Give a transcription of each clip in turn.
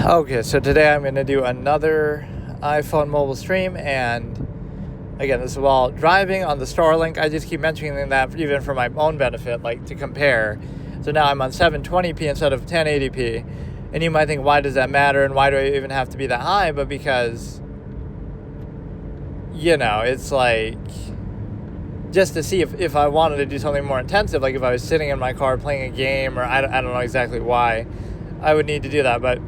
Okay, so today I'm going to do another iPhone mobile stream, and again, this is while driving on the Starlink. I just keep mentioning that even for my own benefit, like to compare. So now I'm on 720p instead of 1080p, and you might think, why does that matter, and why do I even have to be that high? But because, it's like, just to see if I wanted to do something more intensive, like if I was sitting in my car playing a game, or I don't know exactly why I would need to do that, but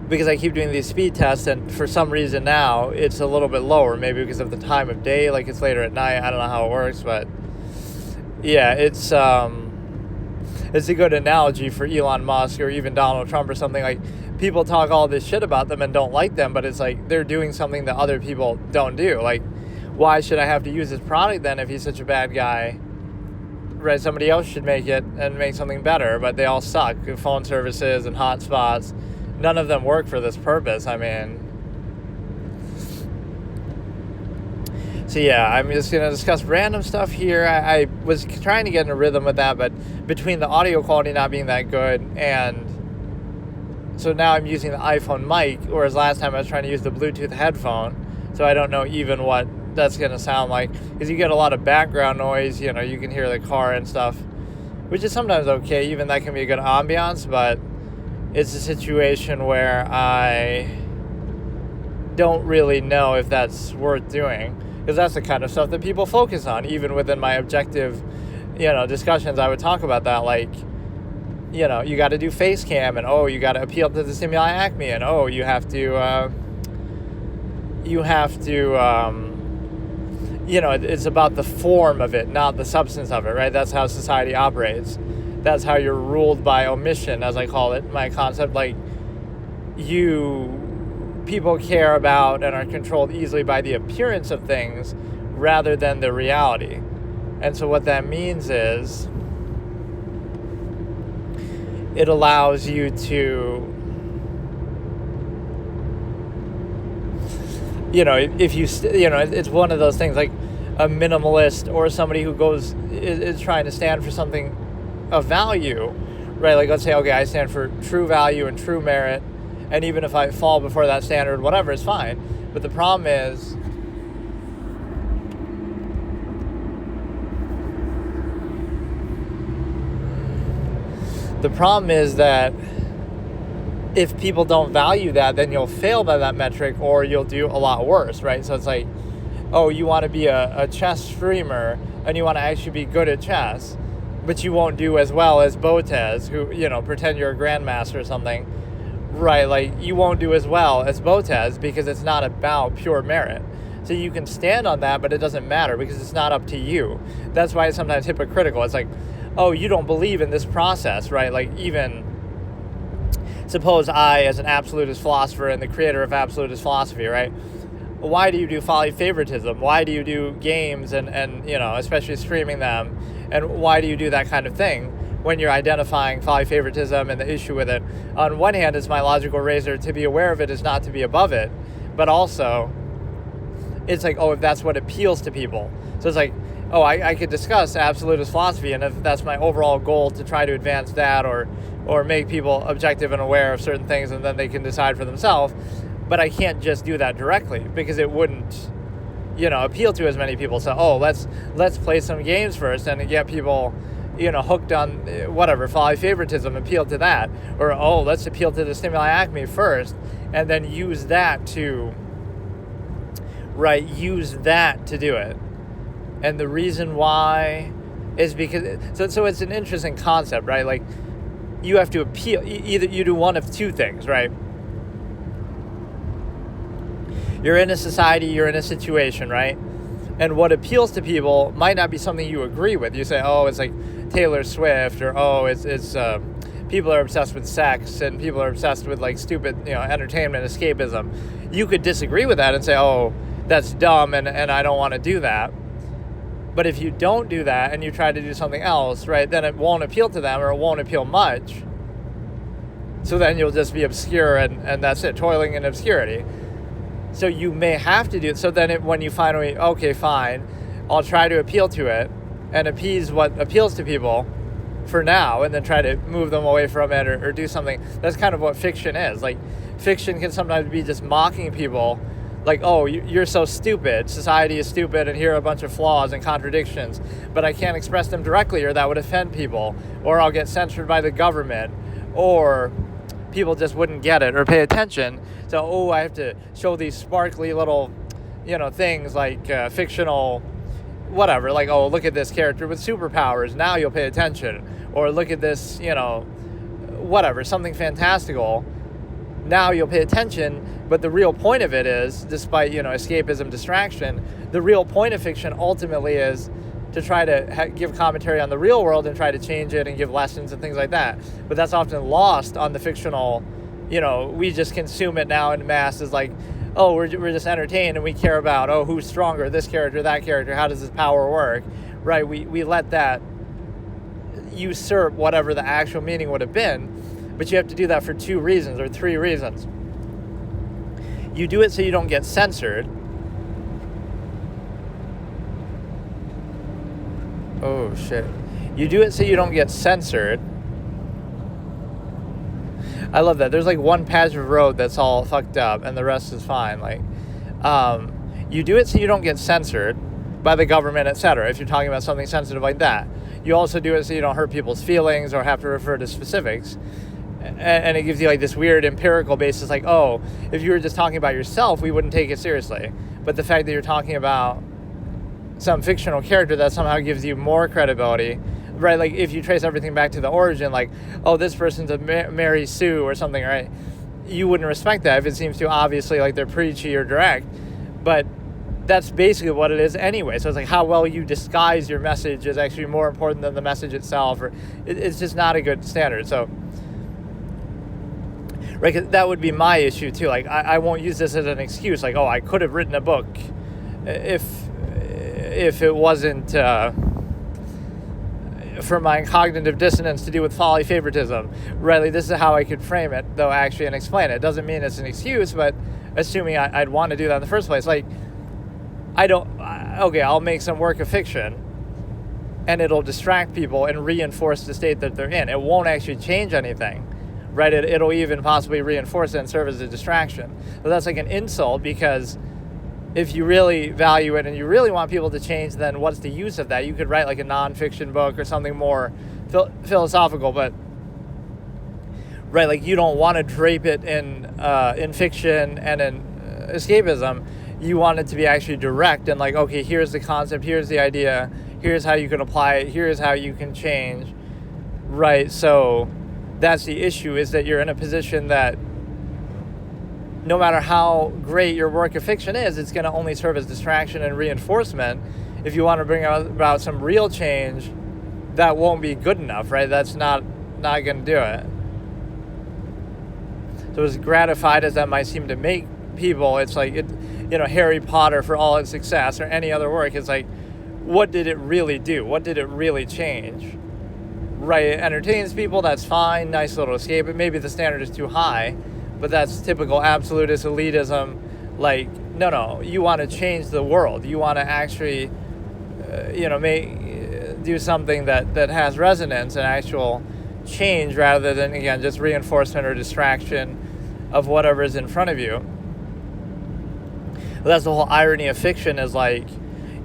because I keep doing these speed tests, and for some reason now it's a little bit lower, maybe because of the time of day, like it's later at night. I don't know how it works, but yeah, it's a good analogy for Elon Musk or even Donald Trump or something. Like, people talk all this shit about them and don't like them, but it's like they're doing something that other people don't do. Like, why should I have to use his product then if he's such a bad guy? Right? Somebody else should make it and make something better, but they all suck. Phone services and hotspots, none of them work for this purpose. I mean, so yeah, I'm just going to discuss random stuff here. I was trying to get in a rhythm with that, but between the audio quality not being that good, and so now I'm using the iPhone mic, whereas last time I was trying to use the Bluetooth headphone, so I don't know even what that's going to sound like, because you get a lot of background noise. You can hear the car and stuff, which is sometimes okay. Even that can be a good ambiance, but it's a situation where I don't really know if that's worth doing, because that's the kind of stuff that people focus on. Even within my objective, discussions, I would talk about that, like, you got to do face cam, and you got to appeal to the stimuli acme, and you have to it's about the form of it, not the substance of it, right? That's how society operates. That's how you're ruled by omission, as I call it, my concept. Like, people care about and are controlled easily by the appearance of things rather than the reality. And so what that means is it allows you to, if you, it's one of those things, like a minimalist or somebody who is trying to stand for something of value, right? Like, let's say, okay, I stand for true value and true merit, and even if I fall before that standard, whatever, it's fine. But the problem is that if people don't value that, then you'll fail by that metric, or you'll do a lot worse, right? So it's like, you want to be a chess streamer, and you want to actually be good at chess, but you won't do as well as Botez, who, pretend you're a grandmaster or something, right? Like, you won't do as well as Botez because it's not about pure merit. So you can stand on that, but it doesn't matter because it's not up to you. That's why it's sometimes hypocritical. It's like, you don't believe in this process, right? Like, even suppose I, as an absolutist philosopher and the creator of absolutist philosophy, right? Why do you do folly favoritism? Why do you do games and especially streaming them? And why do you do that kind of thing when you're identifying folly favoritism and the issue with it? On one hand, it's my logical razor. To be aware of it is not to be above it. But also, it's like, if that's what appeals to people. So it's like, I could discuss absolutist philosophy, and if that's my overall goal to try to advance that or make people objective and aware of certain things, and then they can decide for themselves. But I can't just do that directly, because it wouldn't, appeal to as many people. So, let's play some games first and get people, hooked on whatever, folly favoritism, appeal to that. Or, let's appeal to the stimuli acme first, and then use that to do it. And the reason why is because, so it's an interesting concept, right? Like, you have to appeal, either you do one of two things, right? You're in a society, you're in a situation, right? And what appeals to people might not be something you agree with. You say, it's like Taylor Swift, or it's people are obsessed with sex, and people are obsessed with like stupid, entertainment, escapism. You could disagree with that and say, that's dumb, and I don't want to do that. But if you don't do that and you try to do something else, right, then it won't appeal to them, or it won't appeal much. So then you'll just be obscure, and that's it, toiling in obscurity. So you may have to do it. So then when you finally, okay, fine, I'll try to appeal to it and appease what appeals to people, for now and then try to move them away from it or do something. That's kind of what fiction is. Like, fiction can sometimes be just mocking people, like, oh, you're so stupid, society is stupid, and here are a bunch of flaws and contradictions, but I can't express them directly or that would offend people, or I'll get censored by the government, or people just wouldn't get it or pay attention. So, I have to show these sparkly little, things like fictional whatever, like, oh, look at this character with superpowers, now you'll pay attention, or look at this, whatever, something fantastical, now you'll pay attention. But the real point of it is, despite, escapism, distraction, the real point of fiction ultimately is to try to give commentary on the real world and try to change it and give lessons and things like that. But that's often lost on the fictional, we just consume it now in masses, like, oh, we're just entertained and we care about, oh, who's stronger, this character, that character, how does this power work, right? We let that usurp whatever the actual meaning would have been. But you have to do that for 2 reasons or 3 reasons. You do it so you don't get censored. Oh, shit. You do it so you don't get censored. I love that. There's like one patch of road that's all fucked up and the rest is fine. Like, you do it so you don't get censored by the government, etc. If you're talking about something sensitive like that. You also do it so you don't hurt people's feelings or have to refer to specifics. And it gives you like this weird empirical basis, like, oh, if you were just talking about yourself, we wouldn't take it seriously. But the fact that you're talking about some fictional character, that somehow gives you more credibility, right? Like, if you trace everything back to the origin, like, oh, this person's a Mary Sue or something, right? You wouldn't respect that if it seems too obviously like they're preachy or direct. But that's basically what it is anyway. So it's like how well you disguise your message is actually more important than the message itself. Or it's just not a good standard. So, right, that would be my issue too. Like, I won't use this as an excuse. Like, oh, I could have written a book if it wasn't for my cognitive dissonance to do with folly favoritism. Right, like, this is how I could frame it, though, actually, and explain it. It doesn't mean it's an excuse, but assuming I'd want to do that in the first place. Like, I'll make some work of fiction, and it'll distract people and reinforce the state that they're in. It won't actually change anything. Right, it'll even possibly reinforce it and serve as a distraction. But that's like an insult, because if you really value it and you really want people to change, then what's the use of that? You could write like a nonfiction book or something more philosophical, but right, like, you don't want to drape it in fiction and in escapism. You want it to be actually direct and like, okay, here's the concept, here's the idea, here's how you can apply it, here's how you can change. Right, so that's the issue, is that you're in a position that no matter how great your work of fiction is, it's going to only serve as distraction and reinforcement. If you want to bring about some real change, that won't be good enough, right? That's not going to do it. So as gratified as that might seem to make people, it's like, Harry Potter, for all its success, or any other work, it's like, what did it really do? What did it really change? Right, it entertains people, that's fine, nice little escape, but maybe the standard is too high, but that's typical absolutist elitism. Like, no, you want to change the world, you want to actually, do something that has resonance and actual change, rather than, again, just reinforcement or distraction of whatever is in front of you. But that's the whole irony of fiction, is like,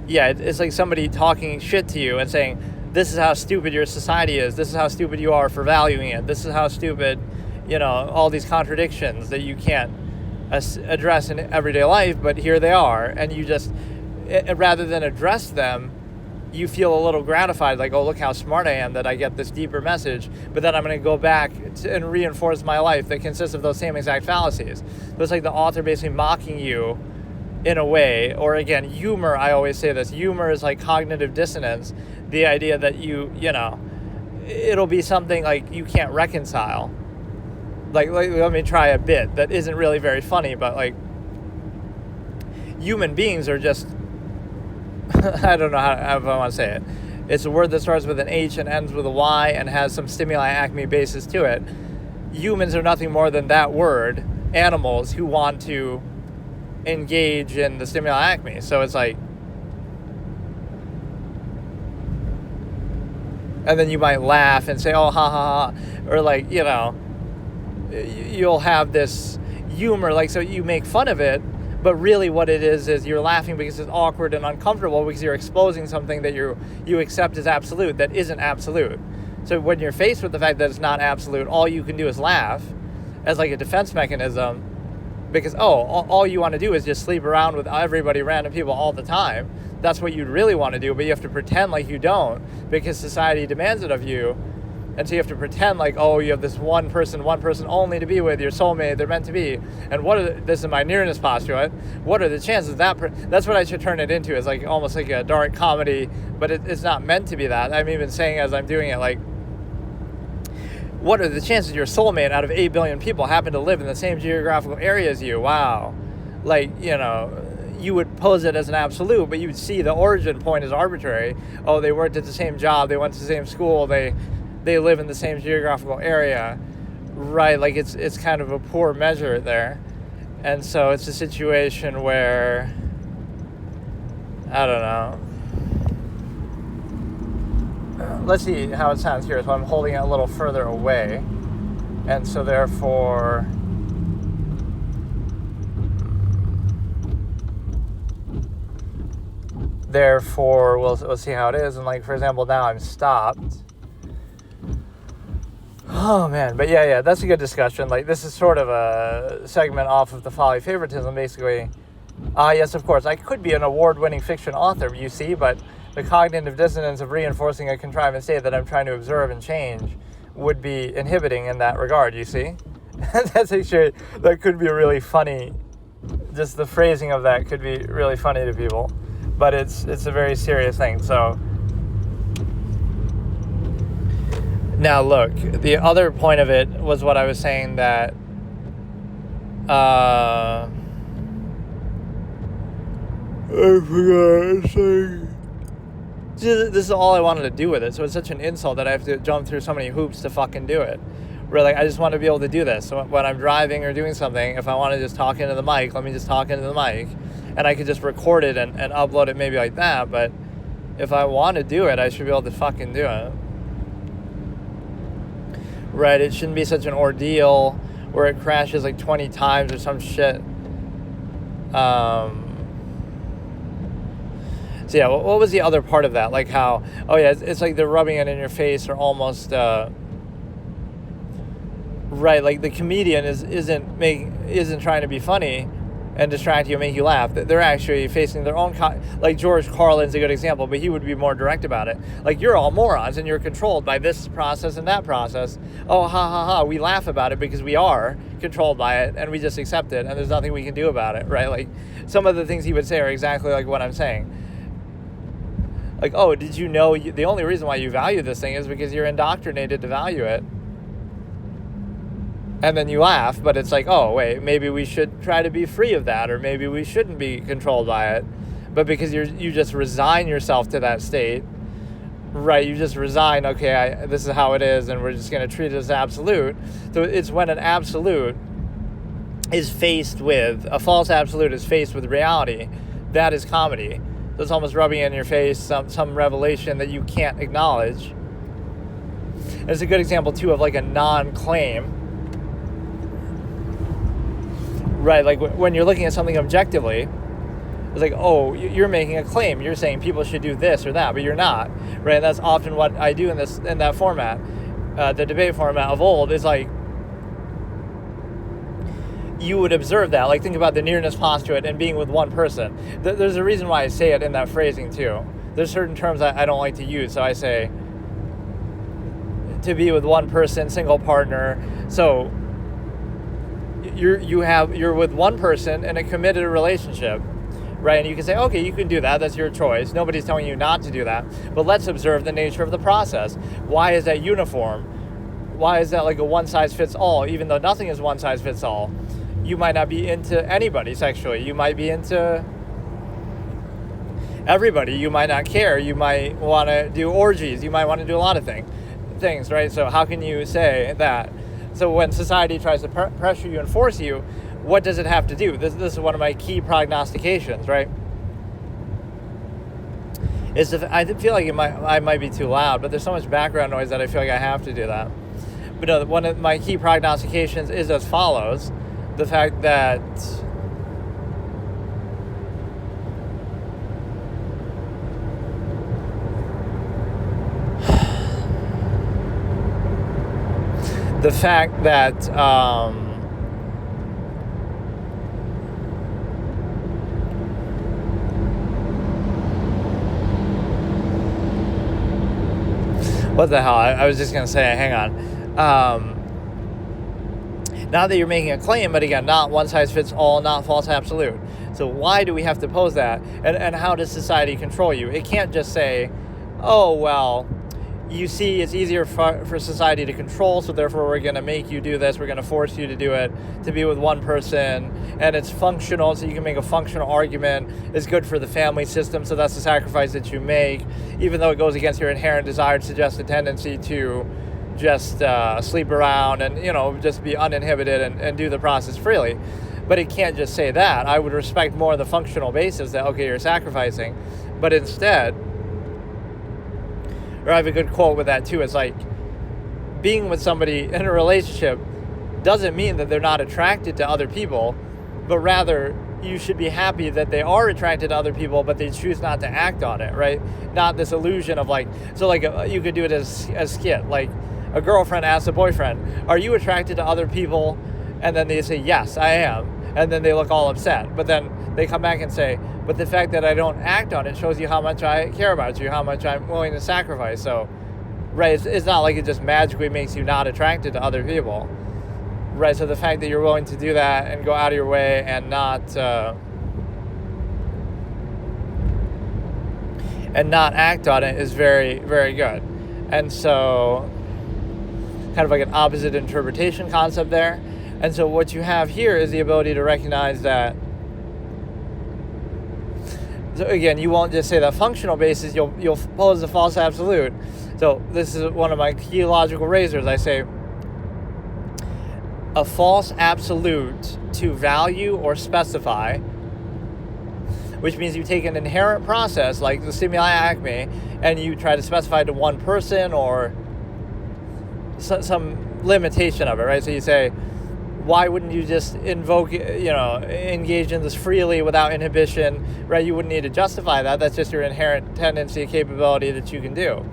yeah, it's like somebody talking shit to you and saying, this is how stupid your society is. This is how stupid you are for valuing it. This is how stupid, all these contradictions that you can't address in everyday life, but here they are. And you just, rather than address them, you feel a little gratified, like, oh, look how smart I am that I get this deeper message. But then I'm going to go back and reinforce my life that consists of those same exact fallacies. So it's like the author basically mocking you in a way. Or again, humor, I always say this, humor is like cognitive dissonance. The idea that it'll be something like you can't reconcile. Like, let me try a bit that isn't really very funny, but like, human beings are just, I don't know how I want to say it. It's a word that starts with an H and ends with a Y and has some stimuli acme basis to it. Humans are nothing more than that word, animals who want to engage in the stimuli acme. So it's like, And then you might laugh and say, oh, ha, ha, ha. Or like, you know, you'll have this humor, like, so you make fun of it, but really what it is you're laughing because it's awkward and uncomfortable because you're exposing something that you accept as absolute that isn't absolute. So when you're faced with the fact that it's not absolute, all you can do is laugh as like a defense mechanism, because all you want to do is just sleep around with everybody, random people all the time. That's what you'd really want to do, but you have to pretend like you don't because society demands it of you. And so you have to pretend like, oh, you have this one person only to be with, your soulmate, they're meant to be. And this is my nearness postulate, what are the chances that's what I should turn it into, is like almost like a dark comedy, but it's not meant to be that. I'm even saying as I'm doing it, like, what are the chances your soulmate out of 8 billion people happen to live in the same geographical area as you? Wow. Like, you know, you would pose it as an absolute, but you would see the origin point as arbitrary. Oh, they worked at the same job, they went to the same school, they live in the same geographical area, right? Like it's kind of a poor measure there. And so it's a situation where, I don't know. Let's see how it sounds here. So I'm holding it a little further away. And so therefore, we'll see how it is. And like, for example, now I'm stopped. Oh man, but yeah, that's a good discussion. Like, this is sort of a segment off of the folly favoritism, basically. Yes, of course, I could be an award-winning fiction author, you see, but the cognitive dissonance of reinforcing a contrived state that I'm trying to observe and change would be inhibiting in that regard, you see? That could be really funny. Just the phrasing of that could be really funny to people, but it's a very serious thing, so. Now look, the other point of it was what I was saying, that I forgot. This is all I wanted to do with it, so it's such an insult that I have to jump through so many hoops to fucking do it. Where like, I just want to be able to do this. So when I'm driving or doing something, if I want to just talk into the mic, let me just talk into the mic, and I could just record it and upload it maybe like that. But if I want to do it, I should be able to fucking do it. Right, it shouldn't be such an ordeal where it crashes like 20 times or some shit. So yeah, what was the other part of that? Like how, oh yeah, it's like they're rubbing it in your face, or almost, right, like the comedian isn't trying to be funny and distract you and make you laugh. They're actually facing their own, like George Carlin's a good example, but he would be more direct about it. Like, you're all morons and you're controlled by this process and that process. Oh, ha, ha, ha. We laugh about it because we are controlled by it and we just accept it and there's nothing we can do about it, right? Like, some of the things he would say are exactly like what I'm saying. Like, oh, did you know the only reason why you value this thing is because you're indoctrinated to value it? And then you laugh, but it's like, oh, wait, maybe we should try to be free of that, or maybe we shouldn't be controlled by it. But because you just resign yourself to that state, right? You just resign, okay, this is how it is, and we're just going to treat it as absolute. So it's when an absolute is faced with, a false absolute is faced with reality, that is comedy. So it's almost rubbing in your face some revelation that you can't acknowledge. And it's a good example, too, of like a non-claim. Right, like when you're looking at something objectively, it's like, oh, you're making a claim. You're saying people should do this or that, but you're not, right? And that's often what I do in that format. The debate format of old is like, you would observe that. Like, think about the nearness postulate and being with one person. There's a reason why I say it in that phrasing too. There's certain terms I don't like to use, so I say to be with one person, single partner. So you're with one person in a committed relationship, right? And you can say, okay, you can do that. That's your choice. Nobody's telling you not to do that. But let's observe the nature of the process. Why is that uniform? Why is that like a one-size-fits-all, even though nothing is one-size-fits-all? You might not be into anybody sexually. You might be into everybody. You might not care. You might want to do orgies. You might want to do a lot of things, right? So how can you say that? So when society tries to pressure you and force you, what does it have to do? This is one of my key prognostications, right? I feel like I might be too loud, but there's so much background noise that I feel like I have to do that. But no, one of my key prognostications is as follows: the fact that what the hell? I was just going to say, hang on. Not that you're making a claim, but again, not one size fits all, not false absolute. So why do we have to pose that? And how does society control you? It can't just say, oh, well, you see, it's easier for society to control, so therefore we're going to make you do this, we're going to force you to do it, to be with one person, and it's functional, so you can make a functional argument. It's good for the family system, so that's the sacrifice that you make, even though it goes against your inherent desired, suggested tendency to just sleep around and, just be uninhibited and do the process freely. But it can't just say that. I would respect more the functional basis that, okay, you're sacrificing, but instead, or I have a good quote with that too. It's like, being with somebody in a relationship doesn't mean that they're not attracted to other people, but rather you should be happy that they are attracted to other people, but they choose not to act on it, right? Not this illusion of you could do it as skit. Like, a girlfriend asks a boyfriend, are you attracted to other people? And then they say, yes, I am. And then they look all upset. But then they come back and say, but the fact that I don't act on it shows you how much I care about you, how much I'm willing to sacrifice. So, right, it's not like it just magically makes you not attracted to other people. Right, so the fact that you're willing to do that and go out of your way and not act on it is very, very good. And so, kind of like an opposite interpretation concept there. And so what you have here is the ability to recognize that. So again, you won't just say that functional basis, you'll pose a false absolute. So this is one of my key logical razors. I say a false absolute to value or specify, which means you take an inherent process like the stimuli acme and you try to specify to one person or some limitation of it, right? So you say, why wouldn't you just engage in this freely without inhibition, right? You wouldn't need to justify that. That's just your inherent tendency, capability that you can do.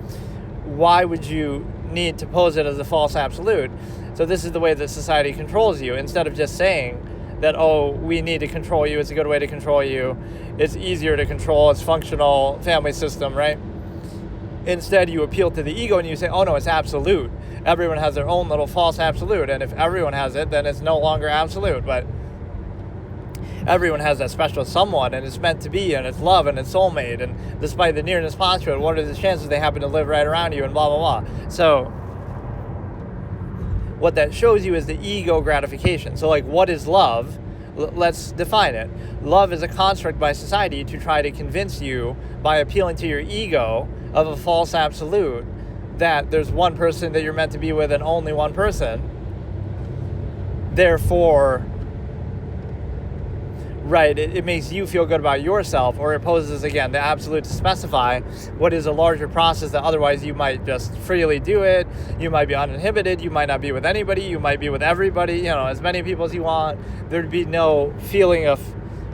Why would you need to pose it as a false absolute? So this is the way that society controls you. Instead of just saying that, oh, we need to control you, it's a good way to control you, it's easier to control, it's functional family system, right? Instead, you appeal to the ego and you say, oh no, it's absolute. Everyone has their own little false absolute, and if everyone has it, then it's no longer absolute. But everyone has that special someone, and it's meant to be, and it's love, and it's soulmate, and despite the nearness posture, what are the chances they happen to live right around you, and blah, blah, blah. So what that shows you is the ego gratification. So like, what is love? Let's define it. Love is a construct by society to try to convince you, by appealing to your ego, of a false absolute, that there's one person that you're meant to be with and only one person. Therefore, right, it makes you feel good about yourself, or it poses, again, the absolute to specify what is a larger process that otherwise you might just freely do it. You might be uninhibited. You might not be with anybody. You might be with everybody, as many people as you want. There'd be no feeling of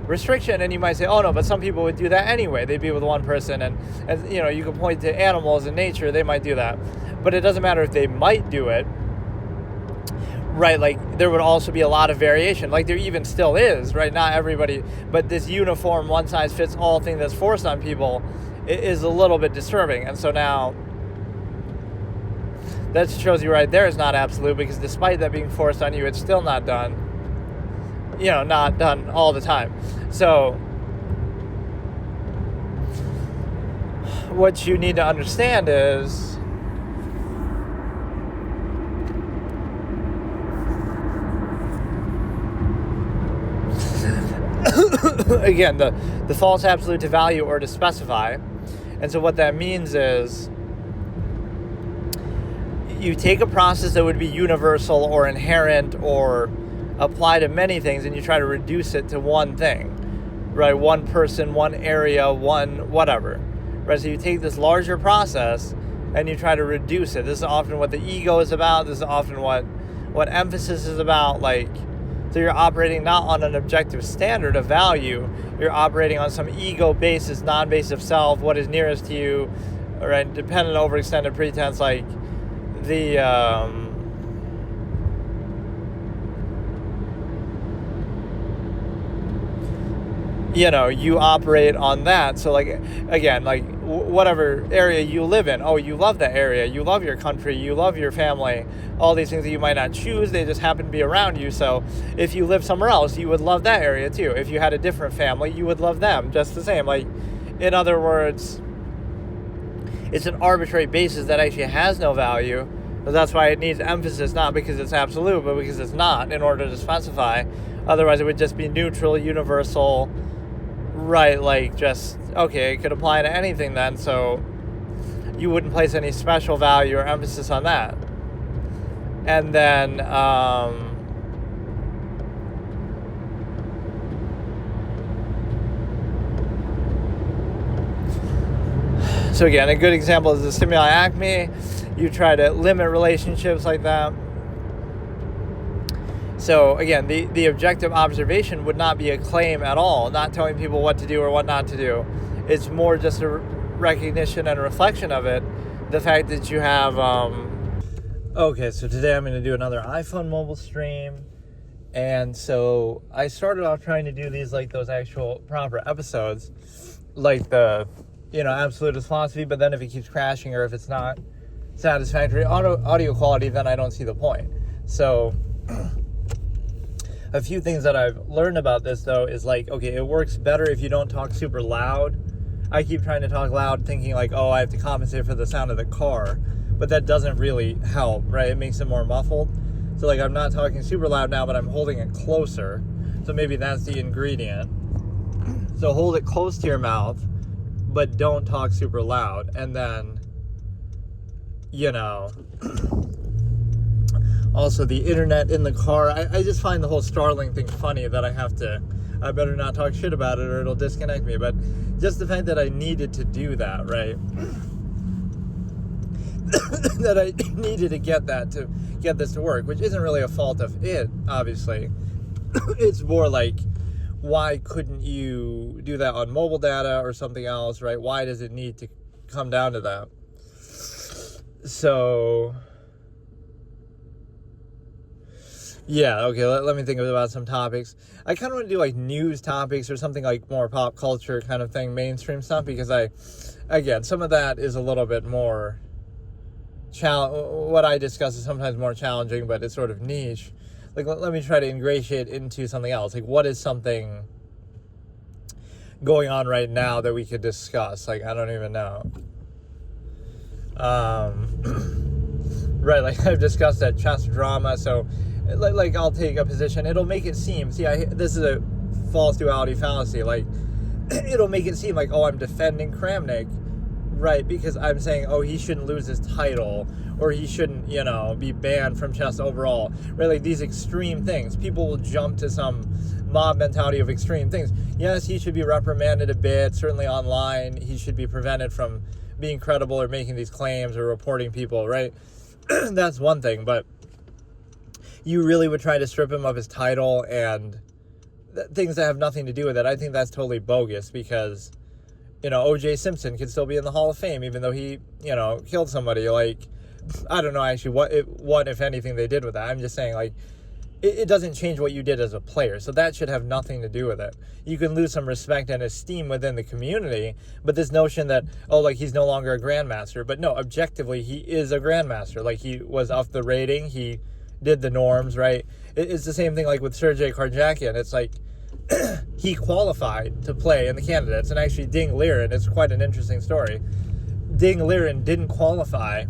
restriction, and you might say, oh no, but some people would do that anyway. They'd be with one person, and you can point to animals in nature, they might do that. But it doesn't matter if they might do it, right? Like, there would also be a lot of variation, like there even still is, right? Not everybody, but this uniform one size fits all thing that's forced on people is a little bit disturbing. And so now that shows you right there is not absolute, because despite that being forced on you, it's still not done. Not done all the time. So what you need to understand is again, the false absolute to value or to specify. And so what that means is you take a process that would be universal or inherent or apply to many things, and you try to reduce it to one thing, right? One person, one area, one whatever, right? So you take this larger process and you try to reduce it. This is often what the ego is about. This is often what emphasis is about. Like, so you're operating not on an objective standard of value. You're operating on some ego basis, non-base of self, what is nearest to you, right? Dependent, overextended pretense, like the you operate on that. So like, again, like whatever area you live in, you love that area, you love your country, you love your family, all these things that you might not choose, they just happen to be around you. So if you live somewhere else, you would love that area too. If you had a different family, you would love them just the same. Like, in other words, it's an arbitrary basis that actually has no value. But that's why it needs emphasis, not because it's absolute, but because it's not, in order to specify. Otherwise it would just be neutral, universal, right? Like, just, okay, it could apply to anything then, so you wouldn't place any special value or emphasis on that. And then so again, a good example is the stimuli acme. You try to limit relationships like that. So again, the objective observation would not be a claim at all, not telling people what to do or what not to do. It's more just a recognition and a reflection of it. The fact that you have... Okay, so today I'm going to do another iPhone mobile stream. And so I started off trying to do these like those actual proper episodes, like the, Absolutist philosophy, but then if it keeps crashing or if it's not satisfactory audio quality, then I don't see the point. So... A few things that I've learned about this, though, is like, okay, it works better if you don't talk super loud. I keep trying to talk loud thinking like, I have to compensate for the sound of the car. But that doesn't really help, right? It makes it more muffled. So like, I'm not talking super loud now, but I'm holding it closer. So maybe that's the ingredient. So hold it close to your mouth, but don't talk super loud. And then, also the internet in the car. I just find the whole Starlink thing funny that I better not talk shit about it or it'll disconnect me. But just the fact that I needed to do that, right? That I needed to get this to work, which isn't really a fault of it, obviously. It's more like, why couldn't you do that on mobile data or something else, right? Why does it need to come down to that? So... yeah, okay, let me think about some topics. I kind of want to do like news topics or something like more pop culture kind of thing, mainstream stuff, because some of that is a little bit more, what I discuss is sometimes more challenging, but it's sort of niche. Like, let me try to ingratiate into something else. Like, what is something going on right now that we could discuss? Like, I don't even know. Right, like I've discussed that chess drama, so... Like I'll take a position, it'll make it seem, this is a false duality fallacy, like, it'll make it seem like, I'm defending Kramnik, right, because I'm saying, he shouldn't lose his title, or he shouldn't, be banned from chess overall, right, like these extreme things. People will jump to some mob mentality of extreme things. Yes, he should be reprimanded a bit, certainly online, he should be prevented from being credible or making these claims or reporting people, right, that's one thing, but you really would try to strip him of his title and things that have nothing to do with it. I think that's totally bogus because, O.J. Simpson could still be in the Hall of Fame even though he, killed somebody. Like, I don't know actually what if anything, they did with that. I'm just saying, like, it doesn't change what you did as a player. So that should have nothing to do with it. You can lose some respect and esteem within the community, but this notion that, he's no longer a grandmaster. But no, objectively, he is a grandmaster. Like, he was off the rating. He did the norms, right? It's the same thing like with Sergei Karjakin. It's like he qualified to play in the candidates, and actually Ding Liren, it's quite an interesting story. Ding Liren didn't qualify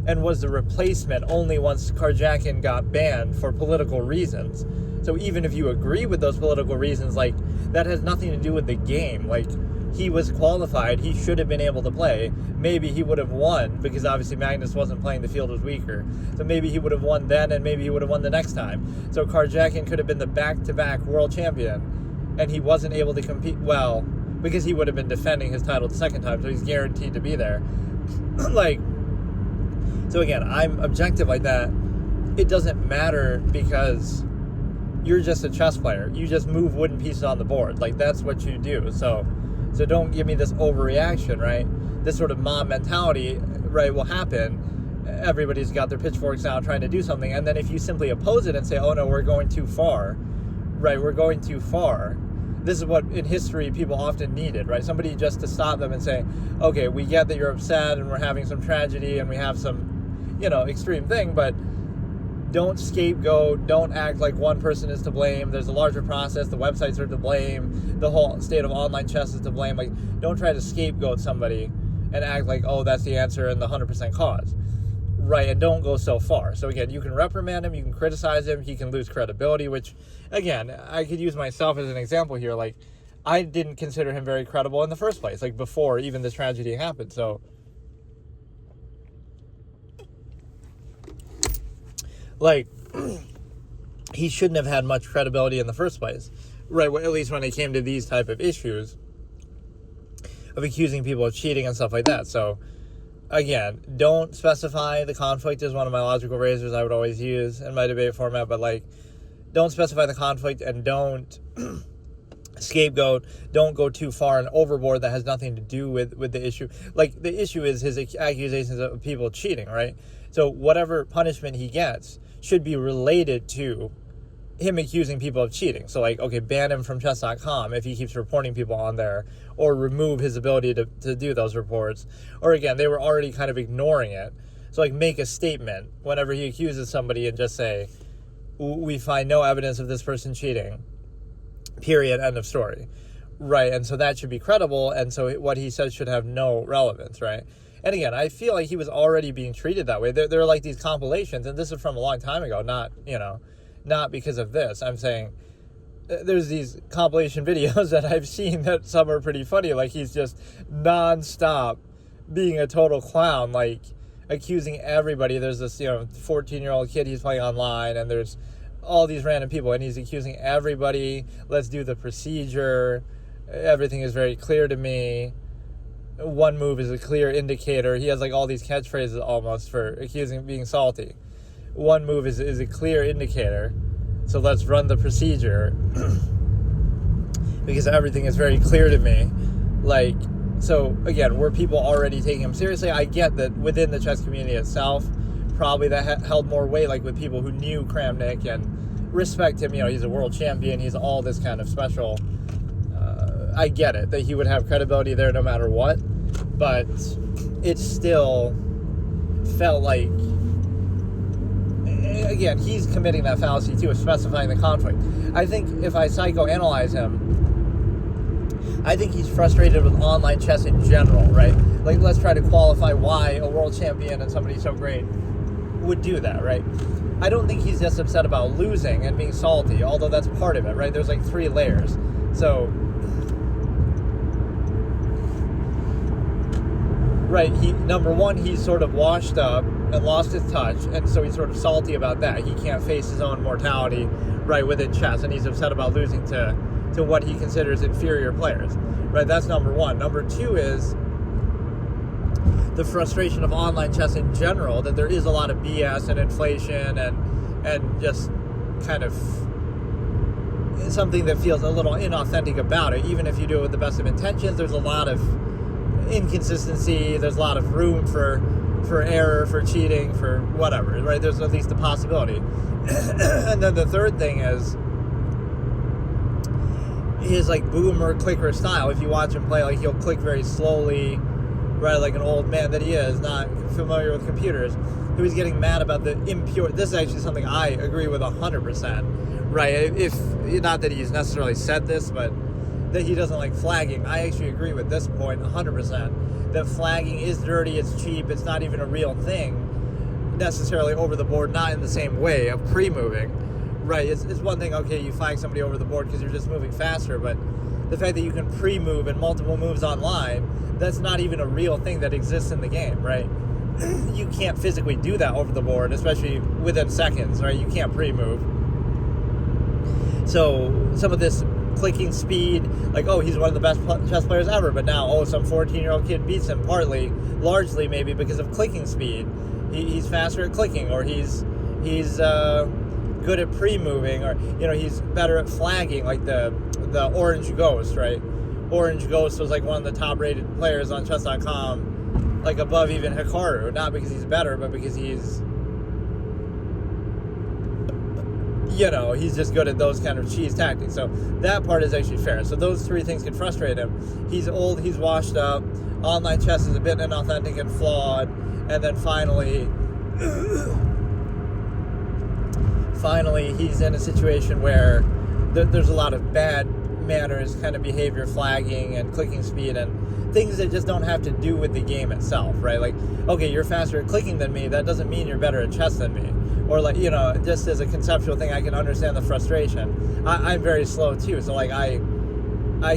and was the replacement only once Karjakin got banned for political reasons. So even if you agree with those political reasons, like, that has nothing to do with the game. Like, he was qualified, he should have been able to play. Maybe he would have won, because obviously Magnus wasn't playing, the field was weaker. So maybe he would have won then, and maybe he would have won the next time. So Karjakin could have been the back-to-back world champion, and he wasn't able to compete. Well, because he would have been defending his title the second time, so he's guaranteed to be there. Like, so again, I'm objective like that. It doesn't matter because you're just a chess player. You just move wooden pieces on the board. Like, that's what you do. So don't give me this overreaction, right? This sort of mob mentality, right, will happen. Everybody's got their pitchforks out trying to do something. And then if you simply oppose it and say, oh no, we're going too far, right, we're going too far. This is what in history people often needed, right? Somebody just to stop them and say, okay, we get that you're upset and we're having some tragedy and we have some, extreme thing, but don't scapegoat, don't act like one person is to blame. There's a larger process. The websites are to blame. The whole state of online chess is to blame. Like, don't try to scapegoat somebody and act like, oh, that's the answer and the 100% cause. Right, and don't go so far. So again, you can reprimand him, you can criticize him, he can lose credibility, which, again, I could use myself as an example here. Like, I didn't consider him very credible in the first place, like before even this tragedy happened. So, like, he shouldn't have had much credibility in the first place, right? At least when it came to these type of issues of accusing people of cheating and stuff like that. So, again, don't specify the conflict is one of my logical razors I would always use in my debate format, but, like, don't specify the conflict and don't scapegoat, don't go too far and overboard that has nothing to do with the issue. Like, the issue is his accusations of people cheating, right? So whatever punishment he gets should be related to him accusing people of cheating. So, like, okay, ban him from chess.com if he keeps reporting people on there, or remove his ability to do those reports. Or, again, they were already kind of ignoring it. So, like, make a statement whenever he accuses somebody and just say, we find no evidence of this person cheating, period, end of story. Right, and so that should be credible, and so what he says should have no relevance, right? And again, I feel like he was already being treated that way. There are like these compilations, and this is from a long time ago, not because of this. I'm saying there's these compilation videos that I've seen that some are pretty funny. Like, he's just nonstop being a total clown, like accusing everybody. There's this, 14-year-old kid he's playing online, and there's all these random people, and he's accusing everybody. Let's do the procedure. Everything is very clear to me. One move is a clear indicator. He has like all these catchphrases almost for accusing being salty. One move is a clear indicator. So let's run the procedure because everything is very clear to me. Like, so again, were people already taking him seriously? I get that within the chess community itself, probably that held more weight, like with people who knew Kramnik and respect him. He's a world champion. He's all this kind of special. I get it that he would have credibility there no matter what, but it still felt like, again, he's committing that fallacy too of specifying the conflict. I think if I psychoanalyze him, I think he's frustrated with online chess in general, right? Like, let's try to qualify why a world champion and somebody so great would do that, right? I don't think he's just upset about losing and being salty, although that's part of it, right? There's like 3 layers. So, right, number one, he's sort of washed up and lost his touch, and so he's sort of salty about that. He can't face his own mortality, right, within chess, and he's upset about losing to what he considers inferior players, right? That's number one. Number two is the frustration of online chess in general, that there is a lot of BS and inflation and just kind of something that feels a little inauthentic about it. Even if you do it with the best of intentions, there's a lot of inconsistency, there's a lot of room for error, for cheating, for whatever, right? There's at least a possibility. And then the third thing is his like boomer clicker style. If you watch him play, like, he'll click very slowly, right, like an old man that he is, not familiar with computers, who is getting mad about the impure. This is actually something I agree with 100%, right? If not that he's necessarily said this, but that he doesn't like flagging. I actually agree with this point 100%, that flagging is dirty, it's cheap, it's not even a real thing necessarily over the board, not in the same way of pre-moving, right? It's one thing, okay, you flag somebody over the board because you're just moving faster, but the fact that you can pre-move in multiple moves online, that's not even a real thing that exists in the game, right? You can't physically do that over the board, especially within seconds, right? You can't pre-move. So some of this clicking speed, like, oh, he's one of the best chess players ever, but now, oh, some 14-year-old kid beats him, largely maybe because of clicking speed. He's faster at clicking, or he's good at pre-moving, or, he's better at flagging, like the Orange Ghost, right? Orange Ghost was like one of the top-rated players on chess.com, like above even Hikaru, not because he's better, but because he's just good at those kind of cheese tactics. So that part is actually fair. So those three things could frustrate him. He's old, he's washed up, online chess is a bit inauthentic and flawed, and then finally he's in a situation where there's a lot of bad manners, kind of behavior, flagging and clicking speed, and things that just don't have to do with the game itself, right? Like, okay, you're faster at clicking than me, that doesn't mean you're better at chess than me. Or like, just as a conceptual thing, I can understand the frustration. I'm very slow too, so like I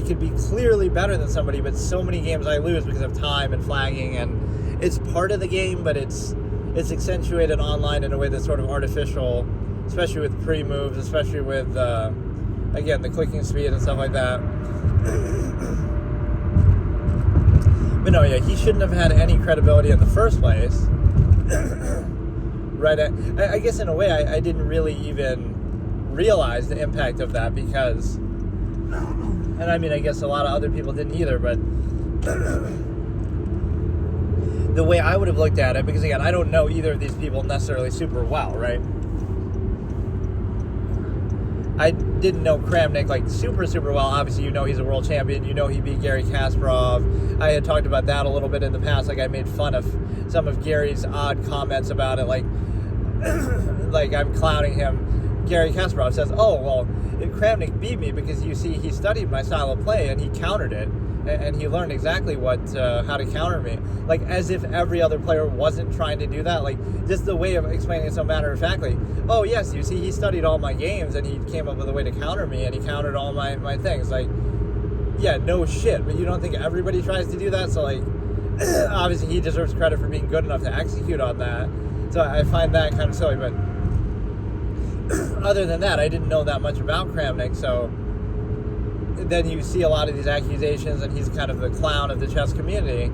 could be clearly better than somebody, but so many games I lose because of time and flagging, and it's part of the game, but it's accentuated online in a way that's sort of artificial, especially with pre-moves, especially with, again, the clicking speed and stuff like that. But no, yeah, he shouldn't have had any credibility in the first place. Right, I guess in a way I didn't really even realize the impact of that because, and I mean, I guess a lot of other people didn't either, but the way I would have looked at it, because again, I don't know either of these people necessarily super well, right? I didn't know Kramnik like super well. Obviously, he's a world champion. He beat Garry Kasparov. I had talked about that a little bit in the past. Like, I made fun of some of Gary's odd comments about it. Like I'm clowning him. Garry Kasparov says, "Oh, well, Kramnik beat me because he studied my style of play and he countered it, and he learned exactly how to counter me." Like, as if every other player wasn't trying to do that. Like, just the way of explaining it so matter-of-factly. Oh, yes, he studied all my games and he came up with a way to counter me and he countered all my things. Like, yeah, no shit, but you don't think everybody tries to do that? So, like, obviously he deserves credit for being good enough to execute on that. So I find that kind of silly, but other than that, I didn't know that much about Kramnik, so then you see a lot of these accusations, and he's kind of the clown of the chess community,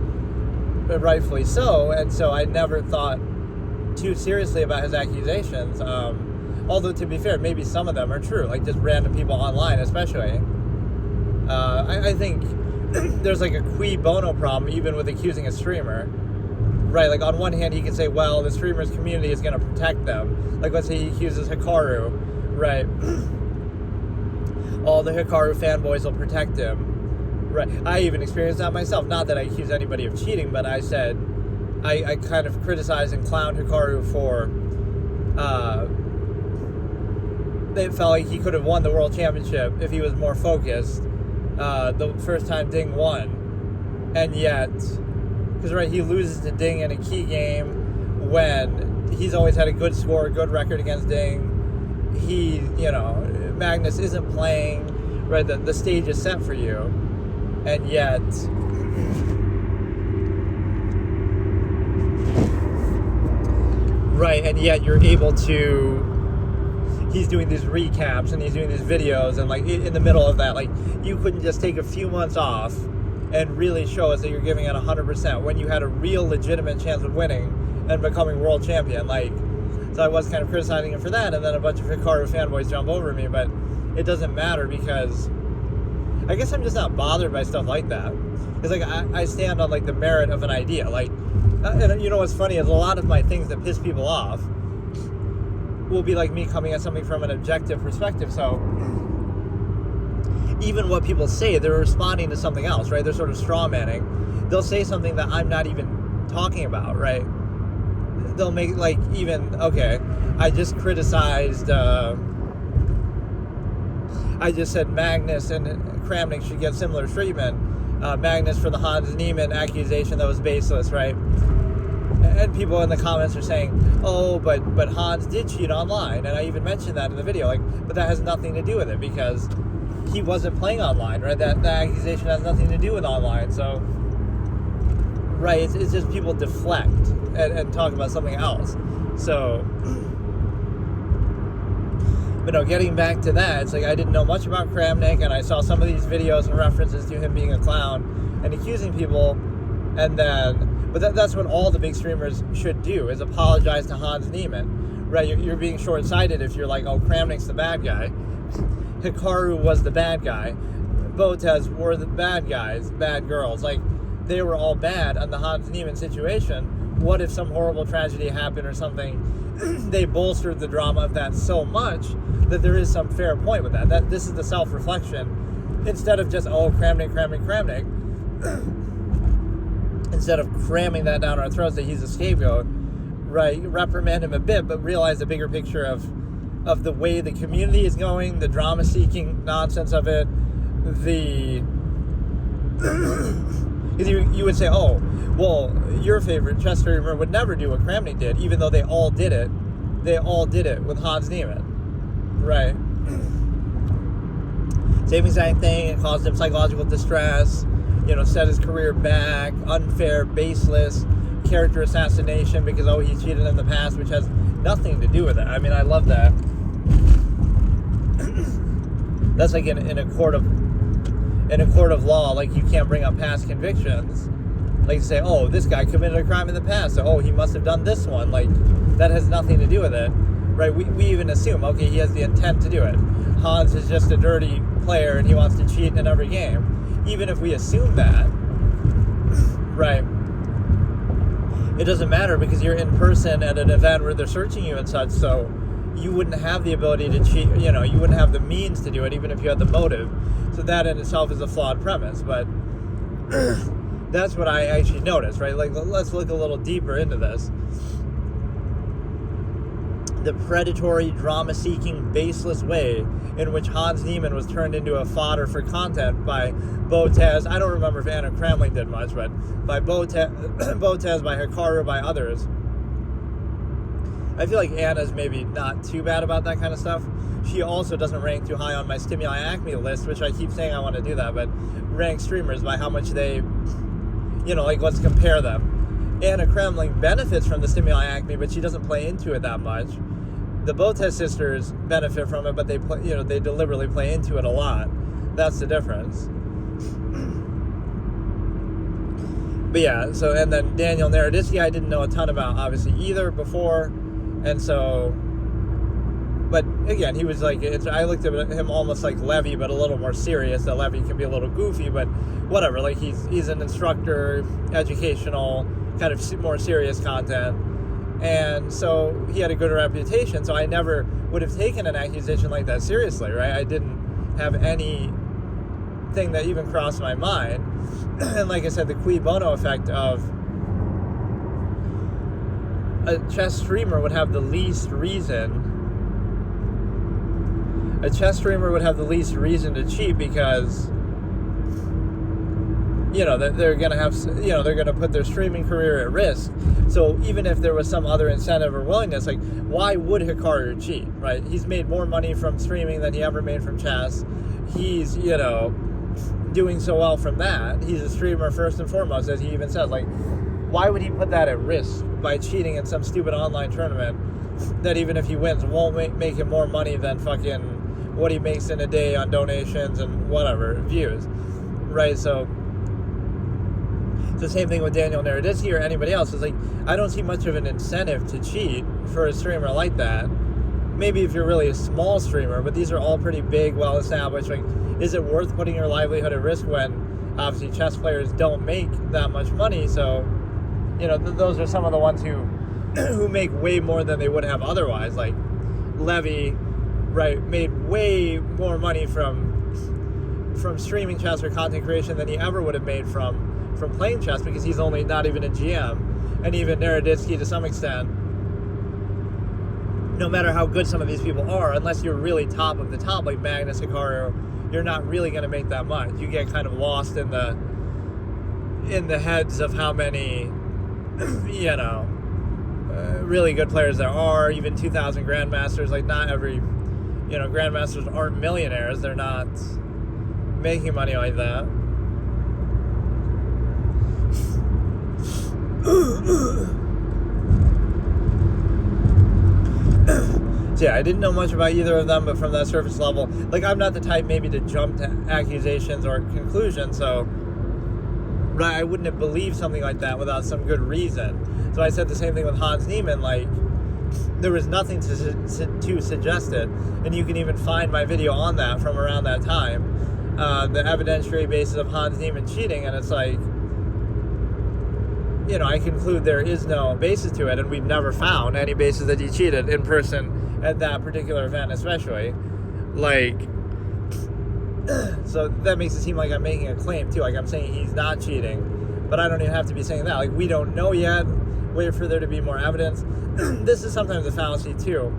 but rightfully so, and so I never thought too seriously about his accusations, although to be fair, maybe some of them are true, like just random people online especially. I think there's like a cui bono problem even with accusing a streamer. Right, like on one hand he can say, well, the streamer's community is going to protect them. Like, let's say he accuses Hikaru, right? All the Hikaru fanboys will protect him. Right, I even experienced that myself. Not that I accuse anybody of cheating, but I said, I kind of criticized and clowned Hikaru for, it felt like he could have won the world championship if he was more focused the first time Ding won. And yet, because, right, he loses to Ding in a key game when he's always had a good score, a good record against Ding. Magnus isn't playing, right, the stage is set for you. And yet, right, and yet you're able to, he's doing these recaps and he's doing these videos, and like in the middle of that, like, you couldn't just take a few months off and really show us that you're giving it 100% when you had a real legitimate chance of winning and becoming world champion. Like, so I was kind of criticizing him for that, and then a bunch of Hikaru fanboys jump over me, but it doesn't matter because I guess I'm just not bothered by stuff like that. It's like I stand on like the merit of an idea. Like, and you know what's funny is a lot of my things that piss people off will be like me coming at something from an objective perspective. So even what people say, they're responding to something else, right? They're sort of straw manning. They'll say something that I'm not even talking about, right? They'll make like okay, I just criticized, I just said Magnus and Kramnik should get similar treatment. Magnus for the Hans Niemann accusation that was baseless, right? And people in the comments are saying, oh, but Hans did cheat online. And I even mentioned that in the video, like, but that has nothing to do with it because he wasn't playing online, right? That accusation has nothing to do with online. So, right, it's just people deflect and talk about something else. So, But no, getting back to that, it's like I didn't know much about Kramnik, and I saw some of these videos and references to him being a clown and accusing people, and then, but that's what all the big streamers should do, is apologize to Hans Niemann, right? You're being short-sighted if you're like, oh, Kramnik's the bad guy, Hikaru was the bad guy, Botez were the bad guys, bad girls, like, they were all bad on the Hans Niemann situation. What if some horrible tragedy happened or something? They bolstered the drama of that so much that there is some fair point with that. That this is the self-reflection. Instead of just, oh, Kramnik. Instead of cramming that down our throats that he's a scapegoat, right? Reprimand him a bit, but realize the bigger picture of the way the community is going, the drama-seeking nonsense of it, the... you would say, oh, well, your favorite chess streamer would never do what Kramnik did, even though they all did it. They all did it with Hans Niemann. Right. Same exact thing. It caused him psychological distress, set his career back, unfair, baseless, character assassination because, oh, he cheated in the past, which has nothing to do with it. I mean, I love that. That's like in a court of law, like you can't bring up past convictions. Like you say, oh, this guy committed a crime in the past, so, oh, he must have done this one. Like, that has nothing to do with it. Right, we even assume, okay, he has the intent to do it. Hans is just a dirty player and he wants to cheat in every game. Even if we assume that, right, it doesn't matter because you're in person at an event where they're searching you and such, so you wouldn't have the ability to cheat, you wouldn't have the means to do it even if you had the motive. So that in itself is a flawed premise, but that's what I actually noticed, right? Like, let's look a little deeper into this. The predatory, drama-seeking, baseless way in which Hans Niemann was turned into a fodder for content by Botez. I don't remember if Anna Kramnik did much, but by Botez, by Hikaru, by others. I feel like Anna's maybe not too bad about that kind of stuff. She also doesn't rank too high on my Stimuli Acme list, which I keep saying I want to do that, but rank streamers by how much they, like, let's compare them. Anna Kramnik benefits from the Stimuli Acme, but she doesn't play into it that much. The Botez sisters benefit from it, but they play, they deliberately play into it a lot. That's the difference. But yeah, so, and then Daniel Naroditsky, I didn't know a ton about, obviously, either before, and so, but again, he was like, I looked at him almost like Levy, but a little more serious. That Levy can be a little goofy, but whatever, like, he's an instructor, educational, kind of more serious content. And so he had a good reputation, so I never would have taken an accusation like that seriously, right? I didn't have anything that even crossed my mind. And like I said, the cui bono effect of a chess streamer would have the least reason. A chess streamer would have the least reason to cheat because, they're going to have, they're going to put their streaming career at risk. So even if there was some other incentive or willingness, like, why would Hikaru cheat, right? He's made more money from streaming than he ever made from chess. He's, doing so well from that. He's a streamer first and foremost, as he even says. Like, why would he put that at risk by cheating in some stupid online tournament that even if he wins won't make him more money than fucking what he makes in a day on donations and whatever, views, right? So it's the same thing with Daniel Naroditsky or anybody else. It's like, I don't see much of an incentive to cheat for a streamer like that. Maybe if you're really a small streamer, but these are all pretty big, well-established. Like, is it worth putting your livelihood at risk when obviously chess players don't make that much money? So, those are some of the ones who make way more than they would have otherwise. Like Levy, right, made way more money from streaming chess or content creation than he ever would have made from playing chess, because he's only not even a GM. And even Naroditsky, to some extent, no matter how good some of these people are, unless you're really top of the top, like Magnus, Hikaru, you're not really going to make that much. You get kind of lost in the heads of how many, really good players there are. Even 2,000 grandmasters, like, not every, grandmasters aren't millionaires. They're not making money like that. So yeah, I didn't know much about either of them, but from that surface level, like, I'm not the type maybe to jump to accusations or conclusions, so I wouldn't have believed something like that without some good reason. So I said the same thing with Hans Niemann, like, there was nothing to suggest it, and you can even find my video on that from around that time, the evidentiary basis of Hans Niemann cheating, and it's like, you know, I conclude there is no basis to it, and we've never found any basis that he cheated in person at that particular event, especially. Like, so that makes it seem like I'm making a claim too, like I'm saying he's not cheating, but I don't even have to be saying that. Like, we don't know yet, wait for there to be more evidence. This is sometimes a fallacy too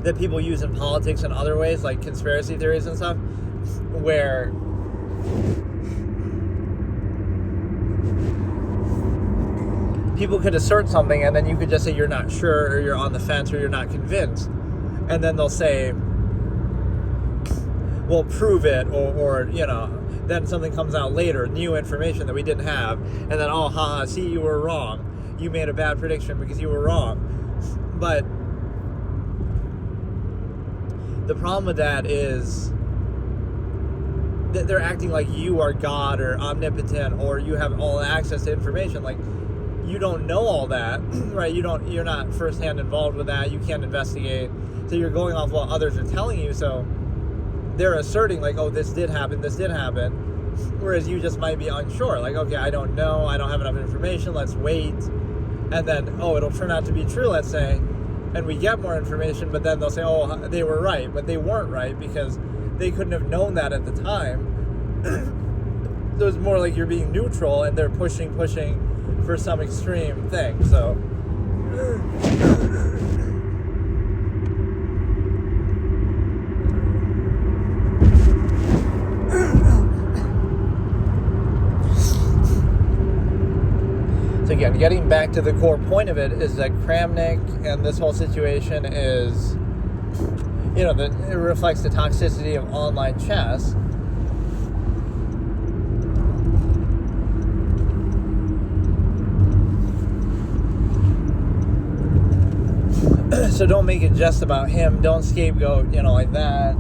that people use in politics and other ways, like conspiracy theories and stuff, where people could assert something and then you could just say you're not sure, or you're on the fence, or you're not convinced, and then they'll say, well, prove it, or you know, then something comes out later, new information that we didn't have, and then, oh, haha, see, you were wrong. You made a bad prediction because you were wrong. But the problem with that is that they're acting like you are God or omnipotent, or you have all access to information. Like, you don't know all that, right? You're not firsthand involved with that. You can't investigate. So you're going off what others are telling you. So they're asserting like, oh, this did happen. Whereas you just might be unsure. Like, okay, I don't know. I don't have enough information. Let's wait. And then, oh, it'll turn out to be true, let's say. And we get more information, but then they'll say, oh, they were right. But they weren't right because they couldn't have known that at the time. So it's more like you're being neutral and they're pushing for some extreme thing. So again, getting back to the core point of it is that Kramnik and this whole situation is, you know, it reflects the toxicity of online chess. So don't make it just about him. Don't scapegoat, you know, like that.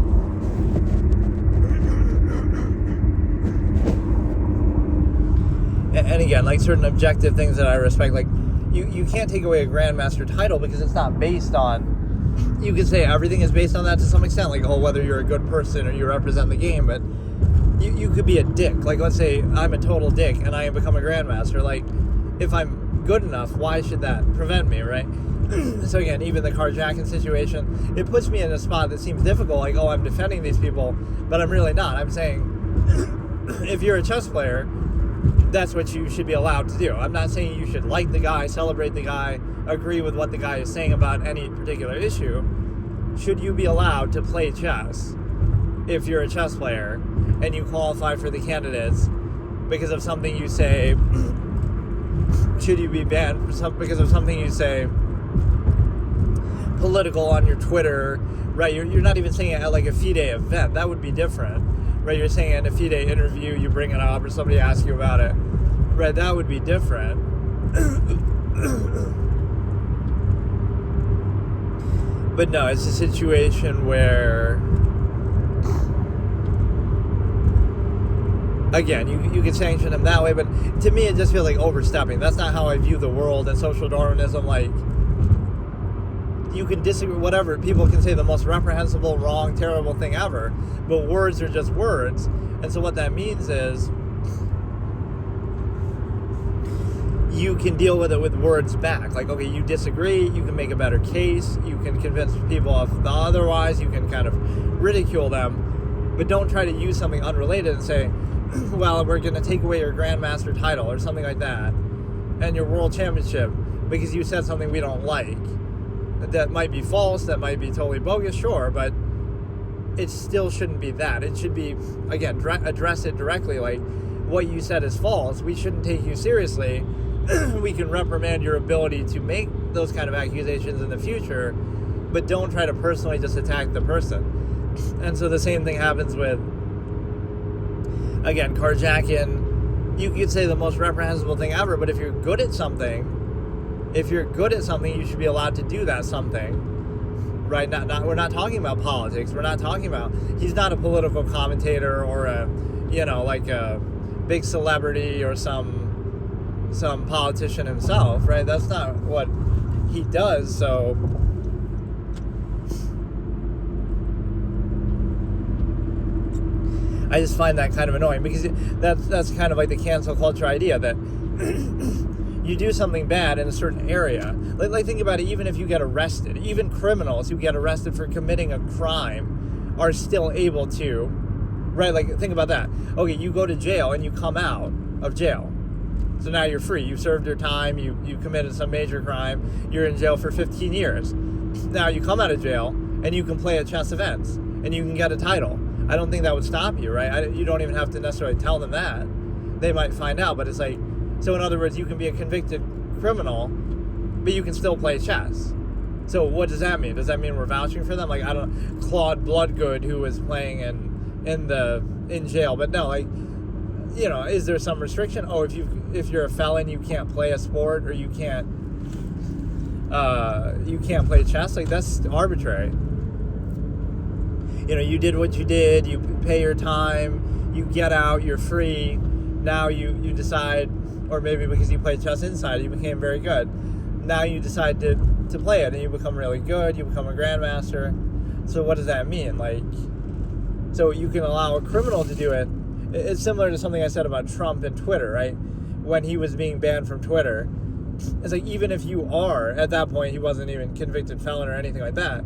And again, like certain objective things that I respect, like you can't take away a grandmaster title because it's not based on, you could say everything is based on that to some extent, like, oh, whether you're a good person or you represent the game, but you could be a dick. Like, let's say I'm a total dick and I become a grandmaster. Like, if I'm good enough, why should that prevent me, right? So again, even the carjacking situation, it puts me in a spot that seems difficult, like, oh, I'm defending these people, but I'm really not. I'm saying, if you're a chess player, that's what you should be allowed to do. I'm not saying you should like the guy, celebrate the guy, agree with what the guy is saying about any particular issue. Should you be allowed to play chess if you're a chess player and you qualify for the candidates because of something you say? Should you be banned because of something you say political on your Twitter, right? You're not even saying it at like a FIDE event. That would be different, right? You're saying in a FIDE interview, you bring it up or somebody asks you about it, right? That would be different. But no, it's a situation where, again, you could sanction him that way, but to me it just feels like overstepping. That's not how I view the world and social Darwinism. Like, you can disagree, whatever, people can say the most reprehensible, wrong, terrible thing ever, but words are just words. And so what that means is you can deal with it with words back. Like, okay, you disagree, you can make a better case, you can convince people of the otherwise, you can kind of ridicule them, but don't try to use something unrelated and say, well, we're going to take away your grandmaster title or something like that and your world championship because you said something we don't like. That might be false, that might be totally bogus, sure, but it still shouldn't be that. It should be, again, address it directly, like, what you said is false, we shouldn't take you seriously. We can reprimand your ability to make those kind of accusations in the future, but don't try to personally just attack the person. And so the same thing happens with, again, carjacking. You could say the most reprehensible thing ever, but if you're good at something, you should be allowed to do that something. right? Not we're not talking about politics. We're not talking about, he's not a political commentator or a, like a big celebrity or some politician himself, right? That's not what he does. So I just find that kind of annoying, because that's kind of like the cancel culture idea that you do something bad in a certain area. Like think about it, even if you get arrested, even criminals who get arrested for committing a crime are still able to, right? Like think about that. Okay, you go to jail and you come out of jail. So now you're free. You served your time, you committed some major crime, you're in jail for 15 years. Now you come out of jail and you can play at chess events and you can get a title. I don't think that would stop you, right? You don't even have to necessarily tell them that. They might find out, but it's like, so in other words, you can be a convicted criminal, but you can still play chess. So what does that mean? Does that mean we're vouching for them? Like, I don't know, Claude Bloodgood, who was playing in jail, but no, like, is there some restriction? Oh, if you're a felon, you can't play a sport, or you can't play chess. Like, that's arbitrary. You did what you did, you pay your time, you get out, you're free. Now you decide, or maybe because you played chess inside, you became very good. Now you decide to play it, and you become really good, you become a grandmaster. So what does that mean? Like, so you can allow a criminal to do it. It's similar to something I said about Trump and Twitter, right? When he was being banned from Twitter. It's like, even if you are, at that point, he wasn't even convicted felon or anything like that.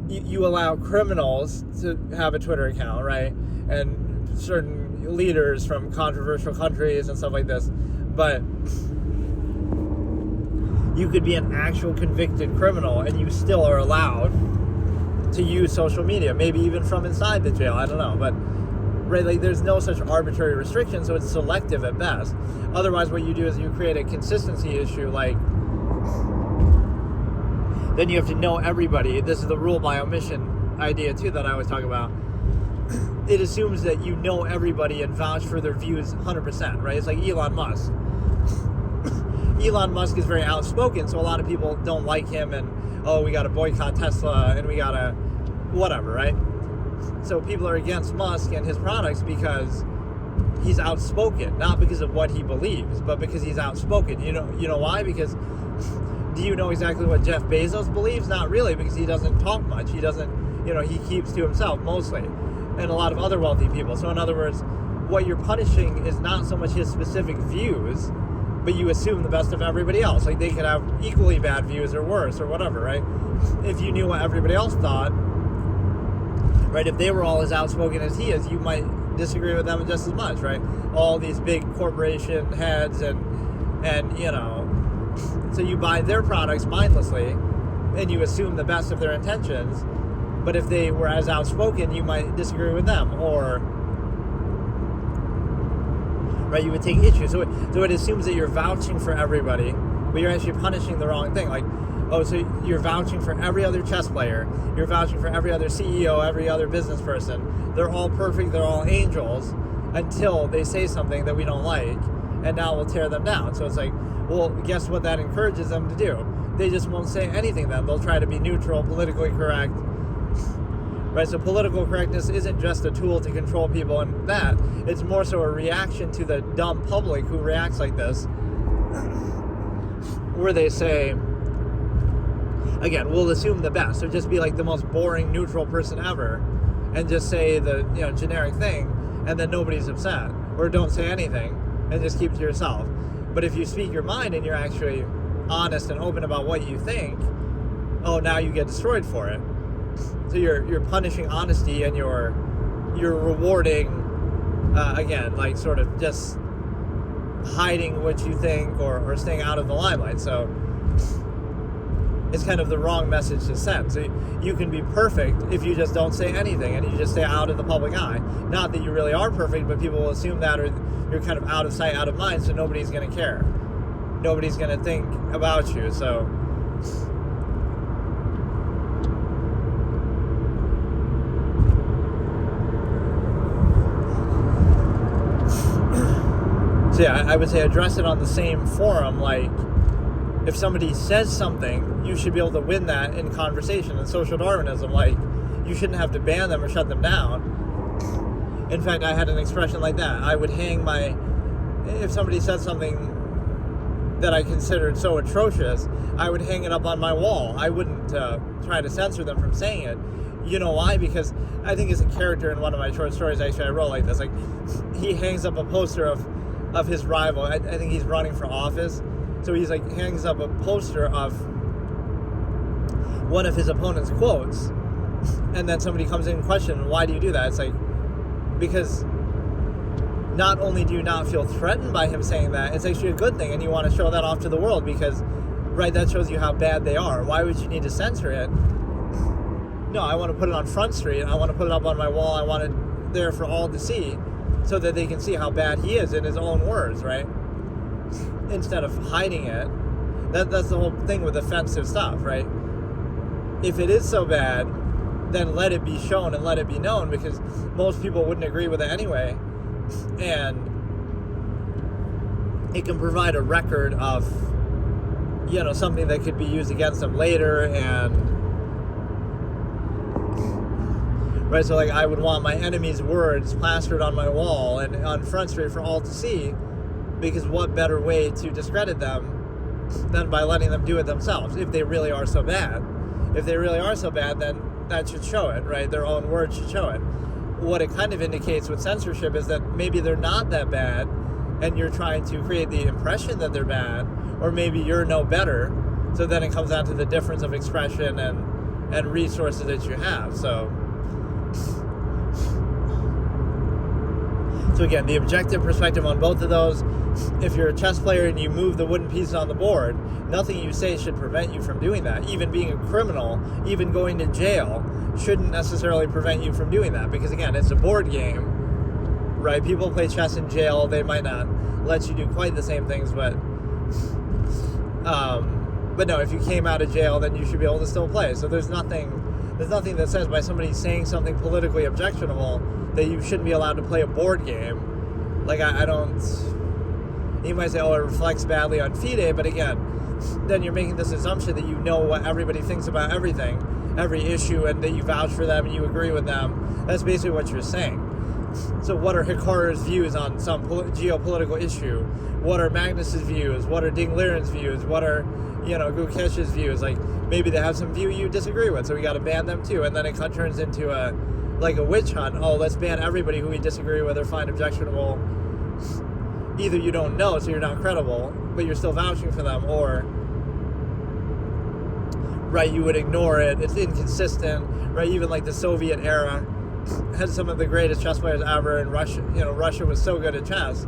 You allow criminals to have a Twitter account, right? And certain leaders from controversial countries and stuff like this. But you could be an actual convicted criminal and you still are allowed to use social media, maybe even from inside the jail. I don't know, but right, like, there's no such arbitrary restriction, so it's selective at best. Otherwise, what you do is you create a consistency issue, like, then you have to know everybody. This is the rule by omission idea too that I always talk about. It assumes that you know everybody and vouch for their views 100%, right? It's like Elon Musk. Elon Musk is very outspoken, so a lot of people don't like him, and we got to boycott Tesla, and we got to whatever, right? So people are against Musk and his products because he's outspoken, not because of what he believes, but because he's outspoken. You know why? Because do you know exactly what Jeff Bezos believes? Not really, because he doesn't talk much. He doesn't, he keeps to himself mostly, and a lot of other wealthy people. So in other words, what you're punishing is not so much his specific views, but you assume the best of everybody else. Like, they could have equally bad views or worse or whatever, right? If you knew what everybody else thought, right? If they were all as outspoken as he is, you might disagree with them just as much, right? All these big corporation heads and so you buy their products mindlessly and you assume the best of their intentions, but if they were as outspoken, you might disagree with them, or right, you would take issue. So it assumes that you're vouching for everybody, but you're actually punishing the wrong thing. Like, so you're vouching for every other chess player, you're vouching for every other CEO, every other business person. They're all perfect, they're all angels, until they say something that we don't like, and now we'll tear them down. So it's like, well, guess what that encourages them to do? They just won't say anything then. They'll try to be neutral, politically correct. Right, so political correctness isn't just a tool to control people and that. It's more so a reaction to the dumb public who reacts like this, where they say, again, we'll assume the best. So just be like the most boring, neutral person ever and just say the generic thing, and then nobody's upset. Or don't say anything and just keep it to yourself. But if you speak your mind and you're actually honest and open about what you think, now you get destroyed for it. So you're punishing honesty, and you're rewarding again, like, sort of just hiding what you think or staying out of the limelight. So it's kind of the wrong message to send. So you can be perfect if you just don't say anything and you just stay out of the public eye. Not that you really are perfect, but people will assume that, or you're kind of out of sight, out of mind, so nobody's going to care. Nobody's going to think about you. So yeah, I would say address it on the same forum, like, if somebody says something, you should be able to win that in conversation. In social Darwinism, like, you shouldn't have to ban them or shut them down. In fact, I had an expression like that. I would hang if somebody said something that I considered so atrocious, I would hang it up on my wall. I wouldn't try to censor them from saying it. You know why? Because I think it's a character in one of my short stories, actually, I wrote like this. Like, he hangs up a poster of his rival. I think he's running for office. So he's like, hangs up a poster of one of his opponent's quotes. And then somebody comes in and questions, why do you do that? It's like, because not only do you not feel threatened by him saying that, it's actually a good thing, and you want to show that off to the world because, right, that shows you how bad they are. Why would you need to censor it? No, I want to put it on Front Street. I want to put it up on my wall. I want it there for all to see so that they can see how bad he is in his own words, right? Instead of hiding it. That's the whole thing with offensive stuff, right? If it is so bad, then let it be shown and let it be known, because most people wouldn't agree with it anyway. And it can provide a record of, something that could be used against them later. And right, so like, I would want my enemy's words plastered on my wall and on Front Street for all to see, because what better way to discredit them than by letting them do it themselves, if they really are so bad. If they really are so bad, then that should show it, right? Their own words should show it. What it kind of indicates with censorship is that maybe they're not that bad, and you're trying to create the impression that they're bad, or maybe you're no better. So then it comes down to the difference of expression and resources that you have. So again, the objective perspective on both of those, if you're a chess player and you move the wooden pieces on the board, nothing you say should prevent you from doing that. Even being a criminal, even going to jail, shouldn't necessarily prevent you from doing that, because again, it's a board game, right? People play chess in jail. They might not let you do quite the same things, but no, if you came out of jail, then you should be able to still play. So there's nothing that says by somebody saying something politically objectionable that you shouldn't be allowed to play a board game. Like, I don't... You might say, it reflects badly on FIDE, but again, then you're making this assumption that you know what everybody thinks about everything, every issue, and that you vouch for them and you agree with them. That's basically what you're saying. So what are Hikaru's views on some geopolitical issue? What are Magnus's views? What are Ding Liren's views? What are, Gukesh's views? Like, maybe they have some view you disagree with, so we got to ban them too. And then it turns into a witch hunt. Oh, let's ban everybody who we disagree with or find objectionable. Either you don't know, so you're not credible, but you're still vouching for them, or, right, you would ignore it. It's inconsistent, right? Even like the Soviet era had some of the greatest chess players ever, and Russia, Russia was so good at chess.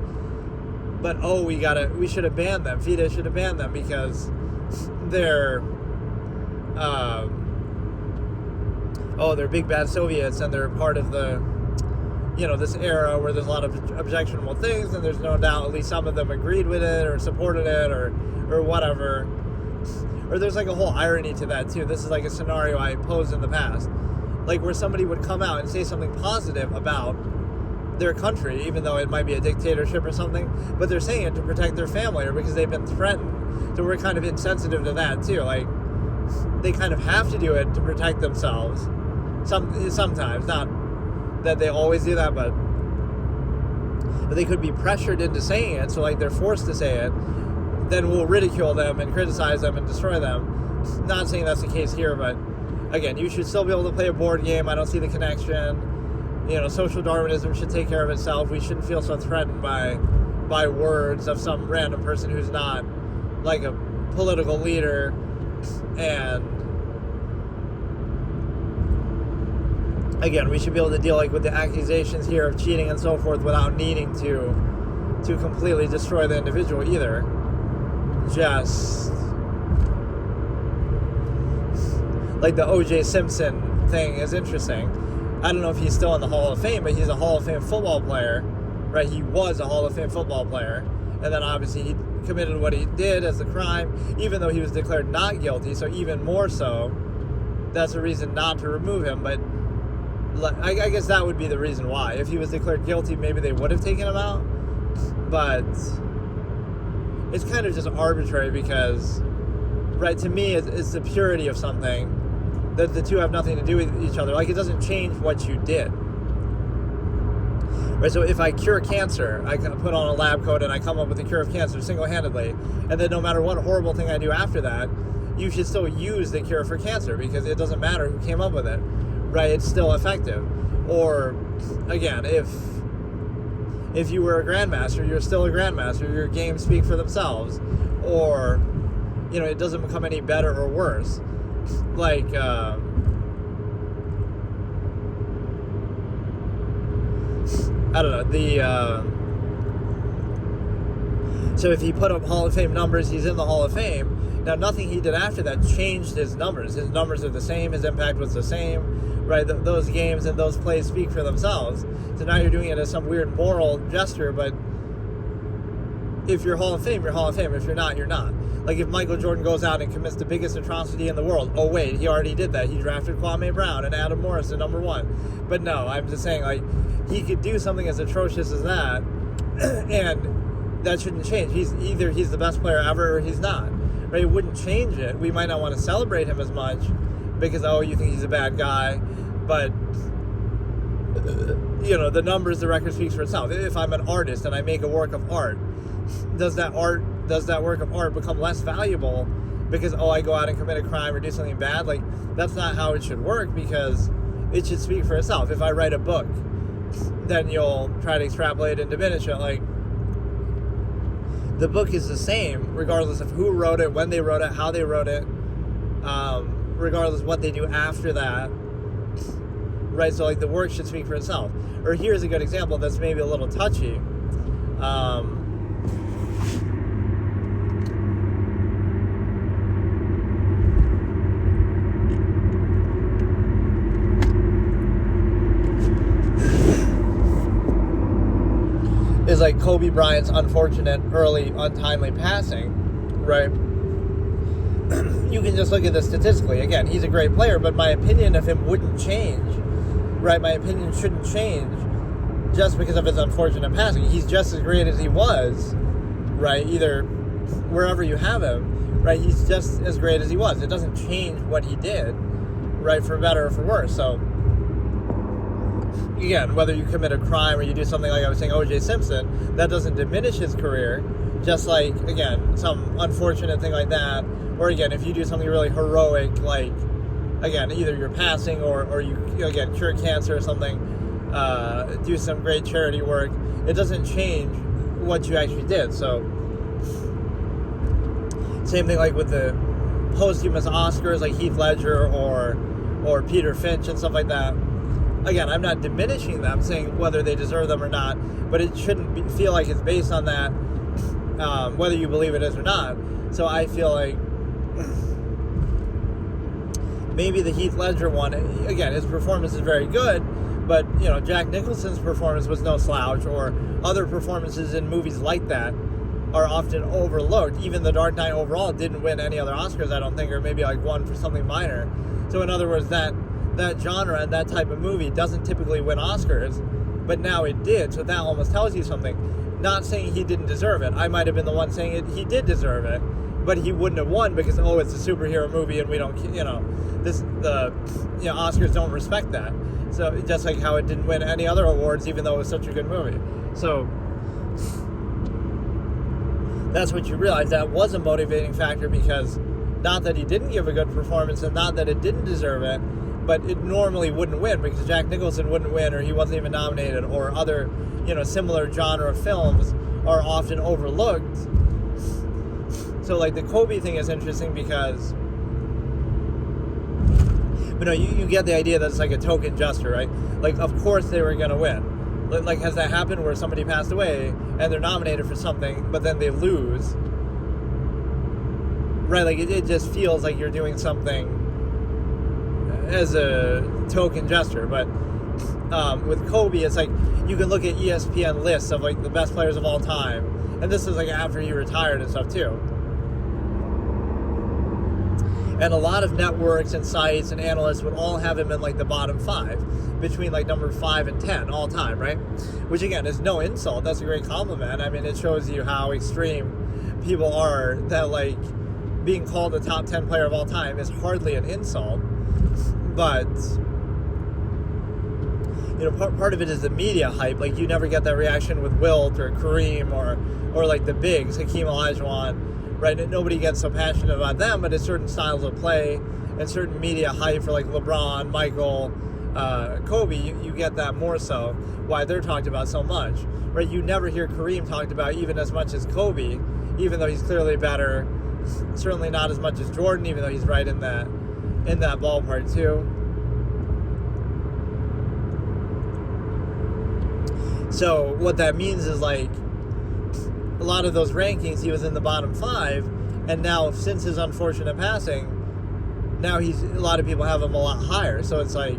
But we should have banned them. FIDE should have banned them because they're big bad Soviets, and they're part of the, this era where there's a lot of objectionable things, and there's no doubt at least some of them agreed with it or supported it or whatever. Or there's like a whole irony to that too. This is like a scenario I posed in the past, like where somebody would come out and say something positive about their country, even though it might be a dictatorship or something, but they're saying it to protect their family or because they've been threatened. So we're kind of insensitive to that too. Like, they kind of have to do it to protect themselves. Sometimes, not that they always do that, but they could be pressured into saying it, so like they're forced to say it. Then we'll ridicule them and criticize them and destroy them. Not saying that's the case here, but again, you should still be able to play a board game. I don't see the connection. Social Darwinism should take care of itself. We shouldn't feel so threatened by words of some random person who's not like a political leader. And again, we should be able to deal with the accusations here of cheating and so forth without needing to completely destroy the individual either. Just like the O.J. Simpson thing is interesting. I don't know if he's still in the Hall of Fame, but he's a Hall of Fame football player, right? He was a Hall of Fame football player, and then obviously he committed what he did as a crime, even though he was declared not guilty. So even more so, that's a reason not to remove him. But I guess that would be the reason why. If he was declared guilty, maybe they would have taken him out. But it's kind of just arbitrary because right, to me is the purity of something, that the two have nothing to do with each other. Like, it doesn't change what you did. Right, so if I cure cancer, I can put on a lab coat and I come up with a cure of cancer single-handedly, and then no matter what horrible thing I do after that, you should still use the cure for cancer, because it doesn't matter who came up with it, right? It's still effective. Or, again, if you were a grandmaster, you're still a grandmaster. Your games speak for themselves. Or, it doesn't become any better or worse. Like, I don't know, so if he put up Hall of Fame numbers, he's in the Hall of Fame. Now, nothing he did after that changed his numbers. His numbers are the same, his impact was the same, right? Those games and those plays speak for themselves. So now you're doing it as some weird moral gesture, but if you're Hall of Fame, you're Hall of Fame. If you're not, you're not. Like, if Michael Jordan goes out and commits the biggest atrocity in the world, oh wait, he already did that. He drafted Kwame Brown and Adam Morris at number 1. But no, I'm just saying, like, he could do something as atrocious as that, and that shouldn't change. He's the best player ever, or he's not. Right? It wouldn't change it. We might not want to celebrate him as much because, you think he's a bad guy, but the numbers, the record speaks for itself. If I'm an artist and I make a work of art, does that work of art become less valuable because I go out and commit a crime or do something bad? Like, that's not how it should work, because it should speak for itself. If I write a book, then you'll try to extrapolate and diminish it. Like, the book is the same regardless of who wrote it, when they wrote it, how they wrote it, regardless of what they do after that, right? So, like, the work should speak for itself. Or here's a good example that's maybe a little touchy. Is like Kobe Bryant's unfortunate, early, untimely passing, right? You can just look at this statistically. Again, he's a great player, but my opinion of him wouldn't change, right? My opinion shouldn't change just because of his unfortunate passing. He's just as great as he was, right? Either wherever you have him, right? He's just as great as he was. It doesn't change what he did, right? For better or for worse. So, again, whether you commit a crime or you do something like I was saying, O.J. Simpson, that doesn't diminish his career. Just like, again, some unfortunate thing like that. Or again, if you do something really heroic, like, again, either you're passing or you again, cure cancer or something, do some great charity work, it doesn't change what you actually did. So, same thing like with the posthumous Oscars, like Heath Ledger or Peter Finch and stuff like that. Again, I'm not diminishing them, saying whether they deserve them or not, but it shouldn't feel like it's based on that, whether you believe it is or not. So I feel like maybe the Heath Ledger one, again, his performance is very good, but, Jack Nicholson's performance was no slouch, or other performances in movies like that are often overlooked. Even The Dark Knight overall didn't win any other Oscars, I don't think, or maybe like one for something minor. So in other words, that genre and that type of movie doesn't typically win Oscars, but now it did, so that almost tells you something. Not saying he didn't deserve it. I might have been the one saying he did deserve it, but he wouldn't have won because, it's a superhero movie and we don't, Oscars don't respect that. So just like how it didn't win any other awards, even though it was such a good movie. So that's what you realize. That was a motivating factor, because not that he didn't give a good performance and not that it didn't deserve it, but it normally wouldn't win because Jack Nicholson wouldn't win, or he wasn't even nominated, or other, similar genre films are often overlooked. So, like, the Kobe thing is interesting because, you get the idea that it's like a token gesture, right? Like, of course they were going to win. Like, has that happened where somebody passed away and they're nominated for something, but then they lose? Right, like, it just feels like you're doing something as a token gesture. But with Kobe, it's like you can look at ESPN lists of like the best players of all time, and this is like after he retired and stuff too, and a lot of networks and sites and analysts would all have him in like the bottom 5, between like number 5 and 10 all time, right? Which again is no insult, that's a great compliment. I mean, it shows you how extreme people are, that like being called a top 10 player of all time is hardly an insult, but part of it is the media hype. Like, you never get that reaction with Wilt or Kareem or like the bigs, Hakeem Olajuwon, right? Nobody gets so passionate about them, but it's certain styles of play and certain media hype for like LeBron, Michael, Kobe, you get that more so, why they're talked about so much, right? You never hear Kareem talked about even as much as Kobe, even though he's clearly better. Certainly not as much as Jordan, even though he's right in that ballpark too. So what that means is, like, a lot of those rankings, he was in the bottom 5, and now since his unfortunate passing, now a lot of people have him a lot higher. So it's like,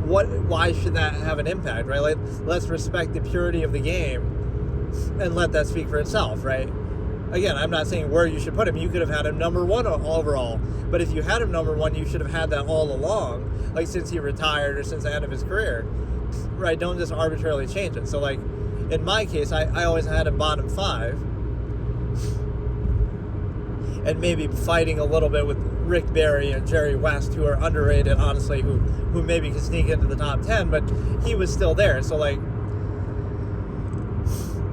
why should that have an impact, right? Like, let's respect the purity of the game and let that speak for itself, right? Again, I'm not saying where you should put him. You could have had him number 1 overall, but if you had him number 1, you should have had that all along, like since he retired or since the end of his career, right? Don't just arbitrarily change it. So, like, in my case, I always had him bottom 5, and maybe fighting a little bit with Rick Barry and Jerry West, who are underrated, honestly, who maybe could sneak into the top 10, but he was still there. So, like,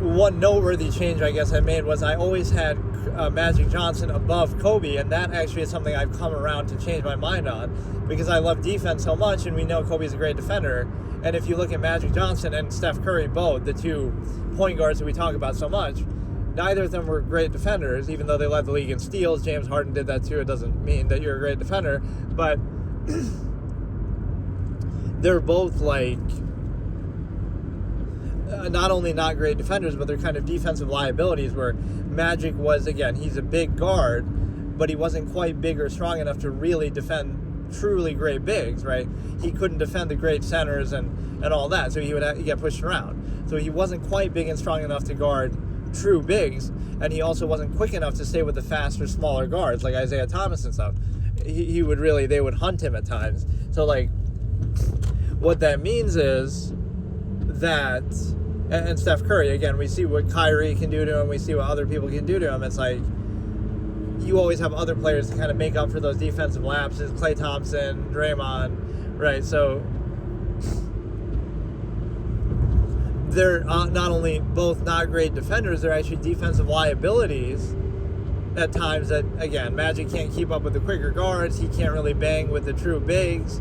one noteworthy change I guess I made was I always had Magic Johnson above Kobe, and that actually is something I've come around to change my mind on, because I love defense so much, and we know Kobe's a great defender. And if you look at Magic Johnson and Steph Curry, both the two point guards that we talk about so much, neither of them were great defenders, even though they led the league in steals. James Harden did that too. It doesn't mean that you're a great defender, but they're both, like, not only not great defenders, but they're kind of defensive liabilities, where Magic was, again, he's a big guard, but he wasn't quite big or strong enough to really defend truly great bigs, right? He couldn't defend the great centers and all that, so he would get pushed around. So he wasn't quite big and strong enough to guard true bigs, and he also wasn't quick enough to stay with the faster, smaller guards like Isaiah Thomas and stuff. They would hunt him at times. So, like, what that means is that, and Steph Curry, again, we see what Kyrie can do to him, we see what other people can do to him. It's like, you always have other players to kind of make up for those defensive lapses. Klay Thompson, Draymond, right? So they're not only both not great defenders, they're actually defensive liabilities at times that, again, Magic can't keep up with the quicker guards. He can't really bang with the true bigs.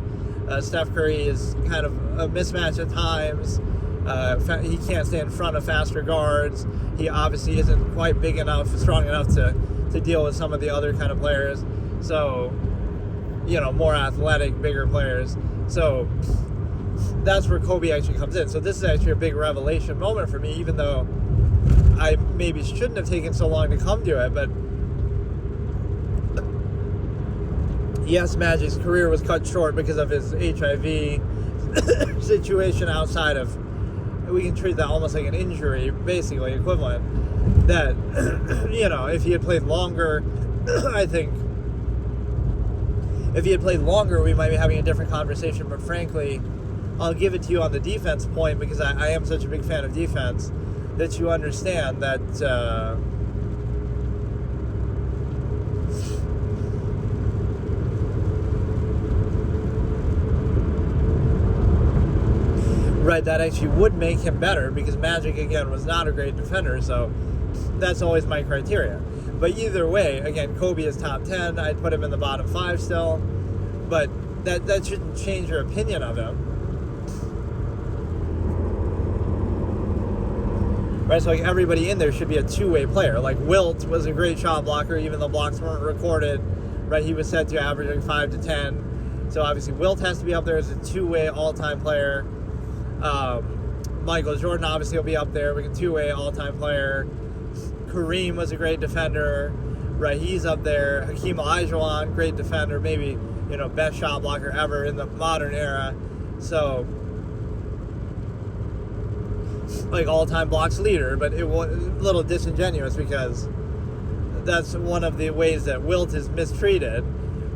Steph Curry is kind of a mismatch at times. He can't stay in front of faster guards. He obviously isn't quite big enough, strong enough to deal with some of the other kind of players. So, more athletic, bigger players. So that's where Kobe actually comes in. So this is actually a big revelation moment for me, even though I maybe shouldn't have taken so long to come to it. But yes, Magic's career was cut short because of his HIV situation outside of, we can treat that almost like an injury, basically, equivalent. That, if he had played longer, I think if he had played longer, we might be having a different conversation. But frankly, I'll give it to you on the defense point, because I am such a big fan of defense, that you understand that right, that actually would make him better, because Magic, again, was not a great defender. So that's always my criteria. But either way, again, Kobe is top 10. I'd put him in the bottom 5 still. But that shouldn't change your opinion of him. Right, so like everybody in there should be a two-way player. Like Wilt was a great shot blocker, even though blocks weren't recorded. Right, he was set to averaging 5 to 10. So obviously Wilt has to be up there as a two-way all-time player. Michael Jordan obviously will be up there, like a two-way all-time player. Kareem was a great defender, right? He's up there. Hakeem Olajuwon, great defender, maybe, best shot blocker ever in the modern era. So, like, all-time blocks leader, but it was a little disingenuous, because that's one of the ways that Wilt is mistreated,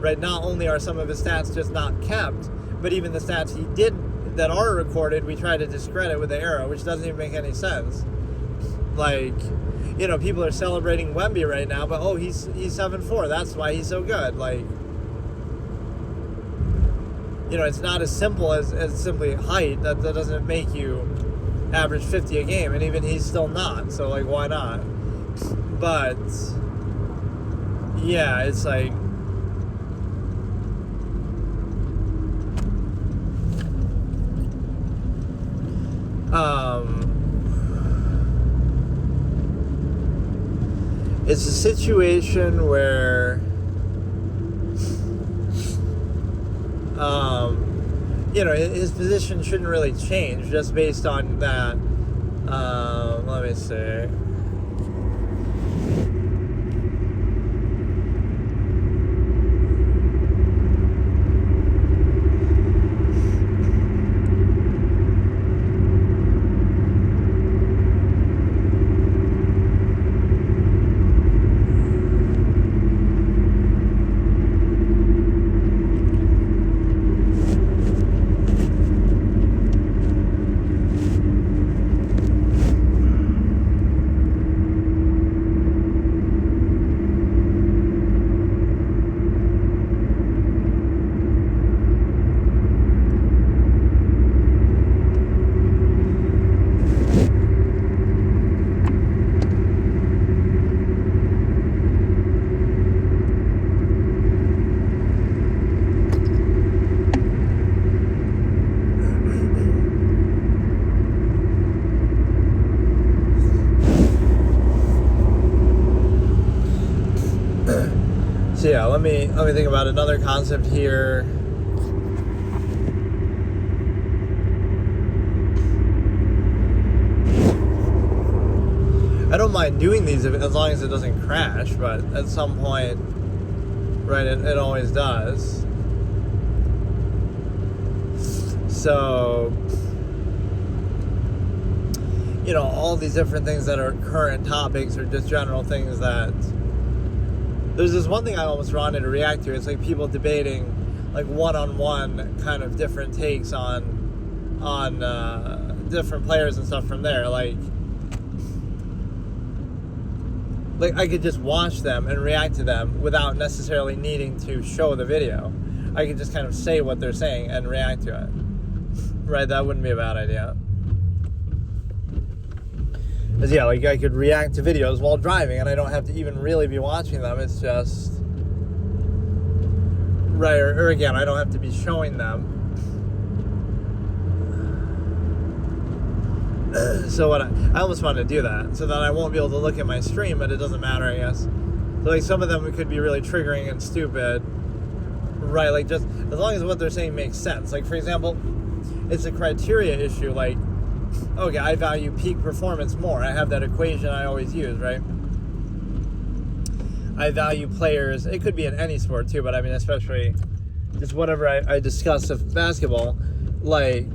right? Not only are some of his stats just not kept, but even the stats he did that are recorded, we try to discredit with the era, which doesn't even make any sense. Like, people are celebrating Wemby right now, but he's 7'4". That's why he's so good. Like, it's not as simple as simply height. That doesn't make you average 50 a game, and even he's still not. So, like, why not? But yeah, it's like, it's a situation where his position shouldn't really change just based on that. Let me see. So yeah, let me think about another concept here. I don't mind doing these as long as it doesn't crash, but at some point, right, it always does. So, all these different things that are current topics or just general things that... There's this one thing I almost wanted to react to. It's like people debating, like, one-on-one kind of different takes on different players and stuff from there. Like I could just watch them and react to them without necessarily needing to show the video. I could just kind of say what they're saying and react to it. Right? That wouldn't be a bad idea. Because, yeah, like, I could react to videos while driving, and I don't have to even really be watching them. It's just... Right, or again, I don't have to be showing them. So what I almost want to do that, so that I won't be able to look at my stream, but it doesn't matter, I guess. So, like, some of them could be really triggering and stupid. Right, like, just as long as what they're saying makes sense. Like, for example, it's a criteria issue, like... Okay, I value peak performance more. I have that equation I always use, right? I value players. It could be in any sport too, but I mean, especially just whatever I discuss of basketball, like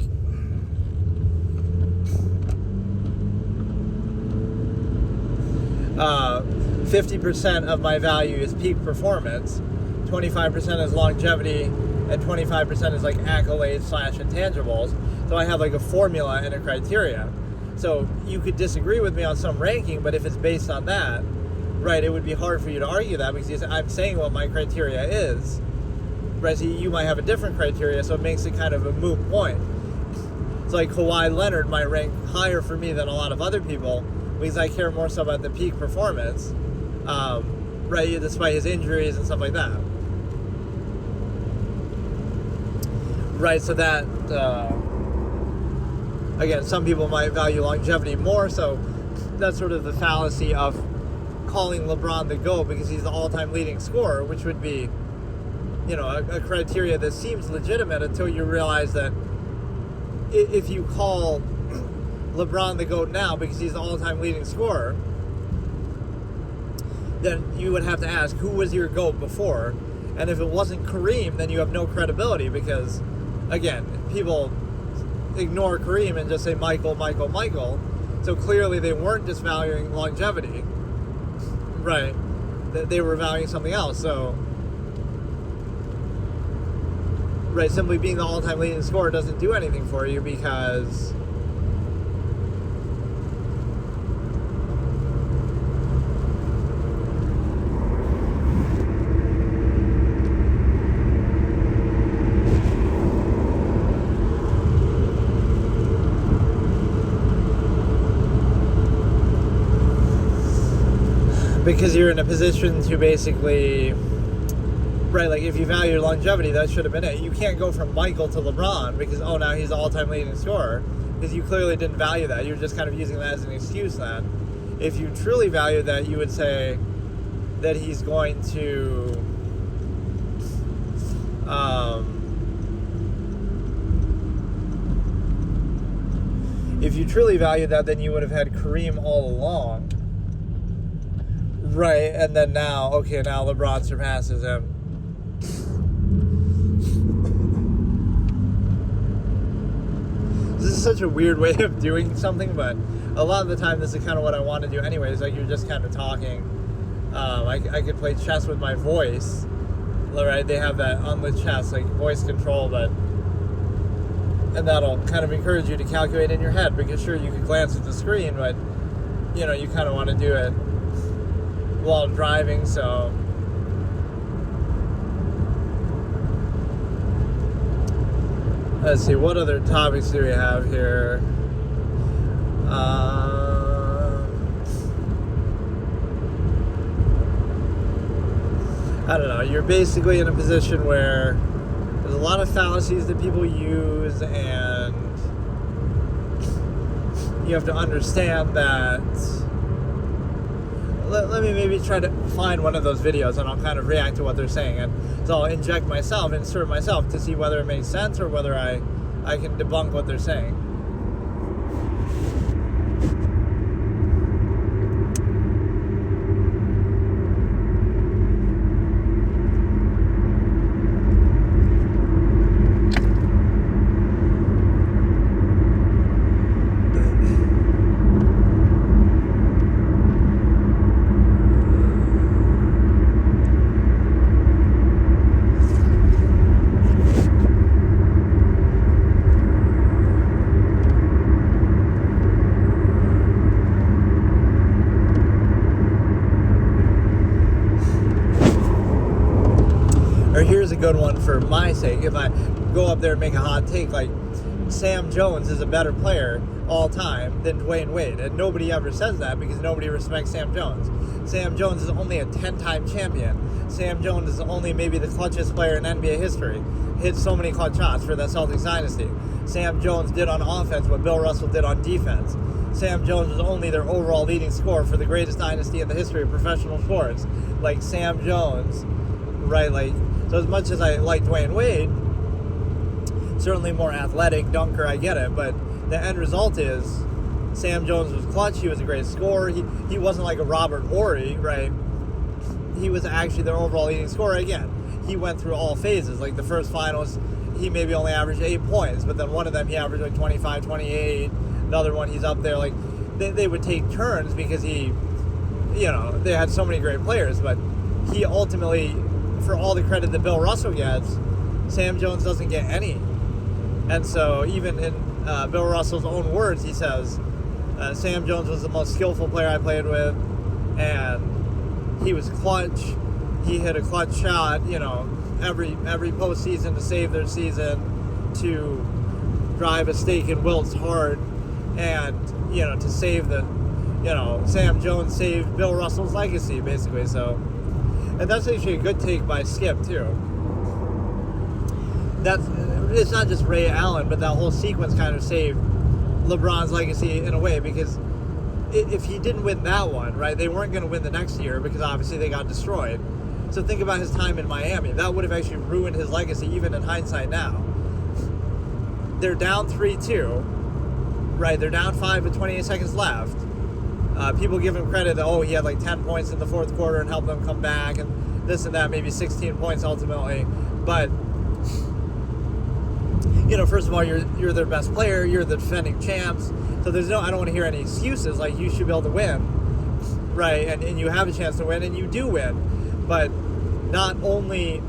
50% of my value is peak performance, 25% is longevity, and 25% is like accolades / intangibles. So I have like a formula and a criteria. So you could disagree with me on some ranking, but if it's based on that, right, it would be hard for you to argue that because I'm saying what my criteria is. Right, so you might have a different criteria, so it makes it kind of a moot point. It's like Kawhi Leonard might rank higher for me than a lot of other people because I care more so about the peak performance, right, despite his injuries and stuff like that. Right, so that... Again, some people might value longevity more, so that's sort of the fallacy of calling LeBron the GOAT because he's the all-time leading scorer, which would be, a criteria that seems legitimate until you realize that if you call LeBron the GOAT now because he's the all-time leading scorer, then you would have to ask, who was your GOAT before? And if it wasn't Kareem, then you have no credibility because, again, people... ignore Kareem and just say Michael. So clearly they weren't just valuing longevity, right? They were valuing something else. So, right, simply being the all-time leading scorer doesn't do anything for you because because you're in a position to basically, right, like if you value your longevity, that should have been it. You can't go from Michael to LeBron because, oh, now he's the all-time leading scorer, because you clearly didn't value that. You're just kind of using that as an excuse then. If you truly value that, you would say that he's going to if you truly value that, then you would have had Kareem all along. Right, and then now LeBron surpasses him. This is such a weird way of doing something, but a lot of the time this is kind of what I want to do anyways. Like, you're just kind of talking. I could play chess with my voice, right? They have that on the chess, like voice control, and that'll kind of encourage you to calculate in your head, because sure, you could glance at the screen, but you know, you kind of want to do it while driving. So let's see, what other topics do we have here? I don't know. You're basically in a position where there's a lot of fallacies that people use, and you have to understand that. Let me maybe try to find one of those videos, and I'll kind of react to what they're saying, and so I'll insert myself to see whether it makes sense or whether I can debunk what they're saying. Here's a good one for my sake. If I go up there and make a hot take, like Sam Jones is a better player all time than Dwayne Wade, and nobody ever says that because nobody respects Sam Jones. Sam Jones is only a 10-time champion. Sam Jones is only maybe the clutchest player in NBA history. Hit so many clutch shots for that Celtics dynasty. Sam Jones did on offense what Bill Russell did on defense. Sam Jones was only their overall leading scorer for the greatest dynasty in the history of professional sports. Like Sam Jones, right? Like, so as much as I like Dwayne Wade, certainly more athletic, dunker, I get it, but the end result is Sam Jones was clutch. He was a great scorer. He wasn't like a Robert Horry, right? He was actually their overall leading scorer again. He went through all phases. Like the first finals, he maybe only averaged 8 points, but then one of them he averaged like 25, 28. The other one he's up there. Like they would take turns because they had so many great players, but he ultimately, for all the credit that Bill Russell gets, Sam Jones doesn't get any. And so even in Bill Russell's own words, he says, Sam Jones was the most skillful player I played with, and he was clutch. He hit a clutch shot, every postseason to save their season, to drive a stake in Wilt's heart, and, to save Sam Jones saved Bill Russell's legacy, basically. So, and that's actually a good take by Skip, too. It's not just Ray Allen, but that whole sequence kind of saved LeBron's legacy in a way, because if he didn't win that one, right, they weren't going to win the next year because obviously they got destroyed. So think about his time in Miami. That would have actually ruined his legacy, even in hindsight now. They're down 3-2, right? They're down 5 with 28 seconds left. People give him credit that, he had like 10 points in the fourth quarter and helped them come back and this and that, maybe 16 points ultimately. But, first of all, you're their best player. You're the defending champs. So I don't want to hear any excuses like you should be able to win, right? And you have a chance to win, and you do win. But not only,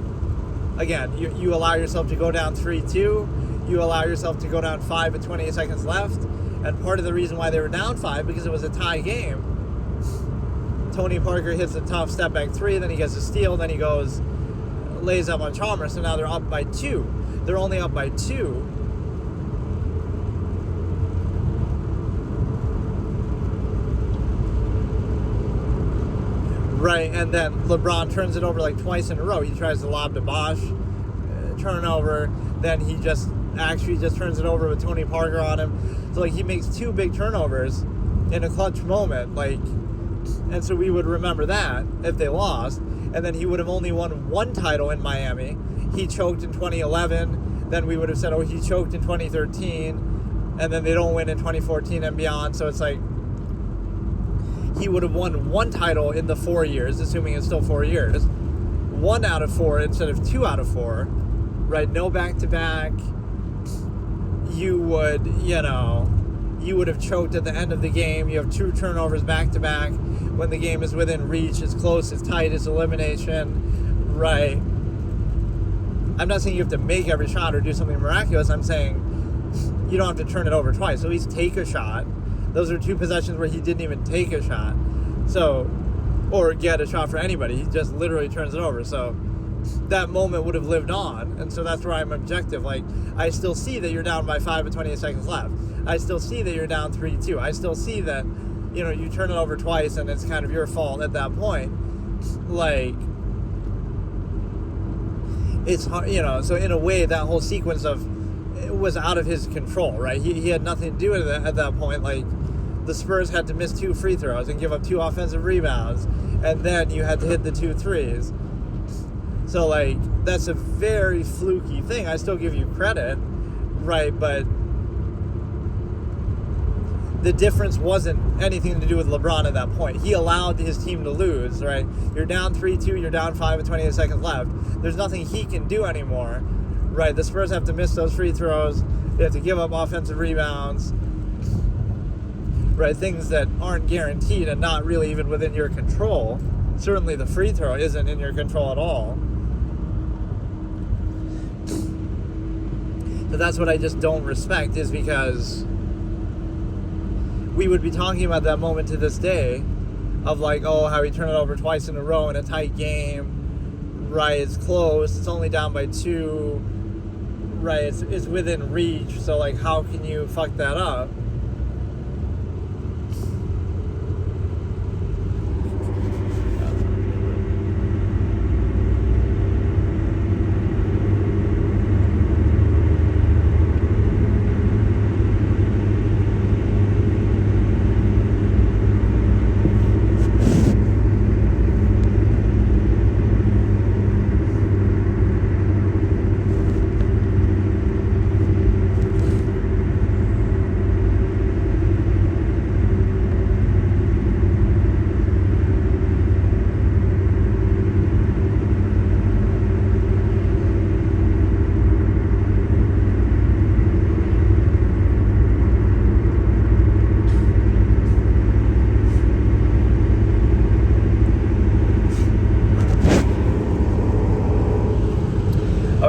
again, you allow yourself to go down 3-2, you allow yourself to go down 5 with 28 seconds left, and part of the reason why they were down 5, because it was a tie game. Tony Parker hits a tough step back 3, then he gets a steal, then he lays up on Chalmers, so now they're up by 2. They're only up by 2. right? And then LeBron turns it over like twice in a row. He tries to lob to Bosch, turnover. Then he just turns it over with Tony Parker on him. So like he makes 2 big turnovers in a clutch moment, like, and so we would remember that if they lost. And then he would have only won 1 title in Miami. He choked in 2011. Then we would have said, oh, he choked in 2013. And then they don't win in 2014 and beyond. So it's like he would have won 1 title in the 4 years, assuming it's still 4 years. 1 out of 4 instead of 2 out of 4. Right? No back-to-back. You would have choked at the end of the game. You have 2 turnovers back-to-back when the game is within reach. It's close, it's tight, it's elimination. Right? I'm not saying you have to make every shot or do something miraculous. I'm saying you don't have to turn it over twice. So at least take a shot. Those are 2 possessions where he didn't even take a shot. So, or get a shot for anybody. He just literally turns it over. So that moment would have lived on. And so that's where I'm objective. Like, I still see that you're down by 5 with 28 seconds left. I still see that you're down 3-2. I still see that, you turn it over twice and it's kind of your fault at that point. Like, it's hard, so in a way that whole sequence it was out of his control, right? He had nothing to do with it at that point. Like, the Spurs had to miss 2 free throws and give up 2 offensive rebounds, and then you had to hit the 2 threes. So, like, that's a very fluky thing. I still give you credit, right? But the difference wasn't anything to do with LeBron at that point. He allowed his team to lose, right? You're down 3-2, you're down 5 with 28 seconds left. There's nothing he can do anymore, right? The Spurs have to miss those free throws. They have to give up offensive rebounds, right? Things that aren't guaranteed and not really even within your control. Certainly the free throw isn't in your control at all. But that's what I just don't respect, is because we would be talking about that moment to this day of like, oh, how he turned it over twice in a row in a tight game, right? It's close, it's only down by 2, right? It's within reach, so like, how can you fuck that up?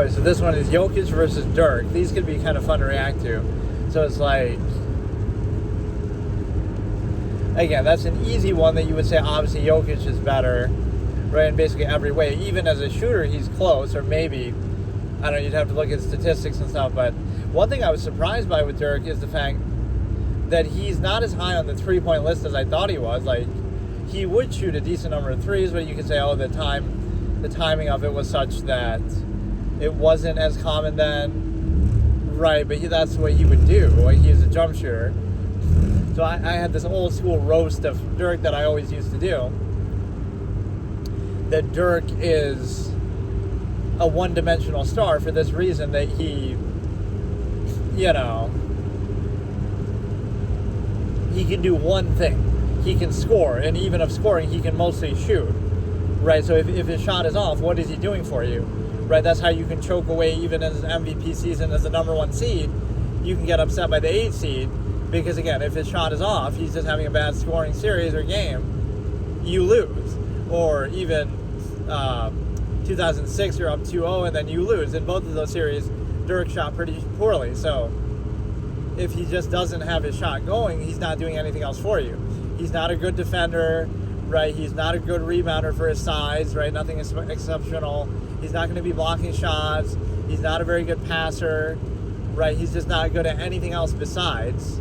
So this one is Jokic versus Dirk. These could be kind of fun to react to. So it's like, again, that's an easy one that you would say obviously Jokic is better, right, in basically every way. Even as a shooter, he's close, or maybe, I don't know, you'd have to look at statistics and stuff. But one thing I was surprised by with Dirk is the fact that he's not as high on the three-point list as I thought he was. Like, he would shoot a decent number of threes, but you could say, oh, the timing of it was such that it wasn't as common then, right? But that's what he would do. Like, he's a jump shooter. So I had this old school roast of Dirk that I always used to do. That Dirk is a one-dimensional star for this reason, that he, he can do one thing. He can score, and even of scoring, he can mostly shoot, right? So if his shot is off, what is he doing for you? Right, that's how you can choke away, even in his MVP season as the number 1 seed. You can get upset by the 8 seed because, again, if his shot is off, he's just having a bad scoring series or game, you lose. Or even 2006, you're up 2-0 and then you lose. In both of those series, Dirk shot pretty poorly. So if he just doesn't have his shot going, he's not doing anything else for you. He's not a good defender, right? He's not a good rebounder for his size, right? Nothing is exceptional. He's not going to be blocking shots. He's not a very good passer, right? He's just not good at anything else besides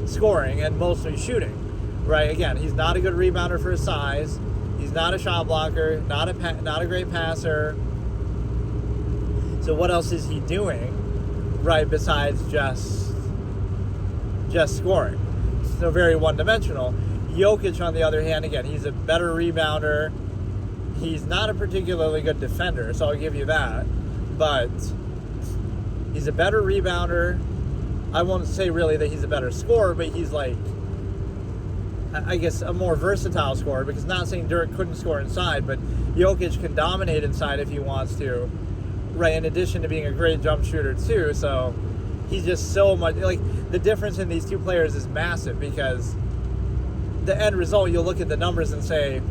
scoring and mostly shooting, right? Again, he's not a good rebounder for his size. He's not a shot blocker, not a great passer. So what else is he doing, right, besides just scoring? So very one-dimensional. Jokic, on the other hand, again, he's a better rebounder. He's not a particularly good defender, so I'll give you that. But he's a better rebounder. I won't say really that he's a better scorer, but he's like, I guess, a more versatile scorer, because not saying Dirk couldn't score inside, but Jokic can dominate inside if he wants to, right, in addition to being a great jump shooter too. So he's just so much, like, the difference in these two players is massive, because the end result, you'll look at the numbers and say,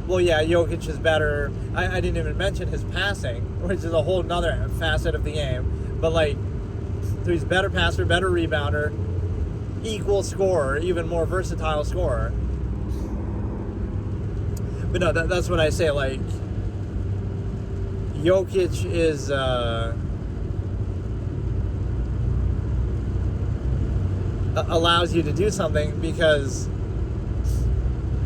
well, yeah, Jokic is better. I didn't even mention his passing, which is a whole nother facet of the game, but like, so he's better passer, better rebounder, equal scorer, even more versatile scorer. But no, that's what I say. Like, Jokic is allows you to do something because,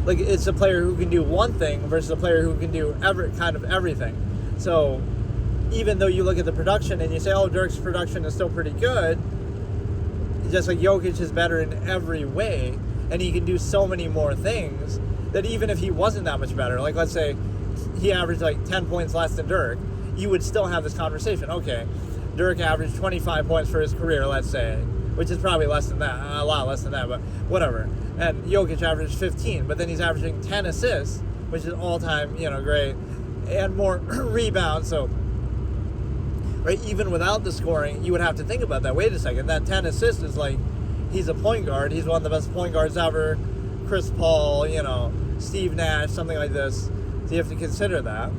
like, it's a player who can do one thing versus a player who can do kind of everything. So even though you look at the production and you say, oh, Dirk's production is still pretty good, just like Jokic is better in every way, and he can do so many more things that even if he wasn't that much better, like let's say he averaged like 10 points less than Dirk, you would still have this conversation. Okay, Dirk averaged 25 points for his career, let's say, which is probably less than that, a lot less than that, but whatever. And Jokic averaged 15, but then he's averaging 10 assists, which is all-time, great, and more rebounds. So, right, even without the scoring, you would have to think about that. Wait a second, that 10 assists is like, he's a point guard. He's one of the best point guards ever. Chris Paul, Steve Nash, something like this. So you have to consider that.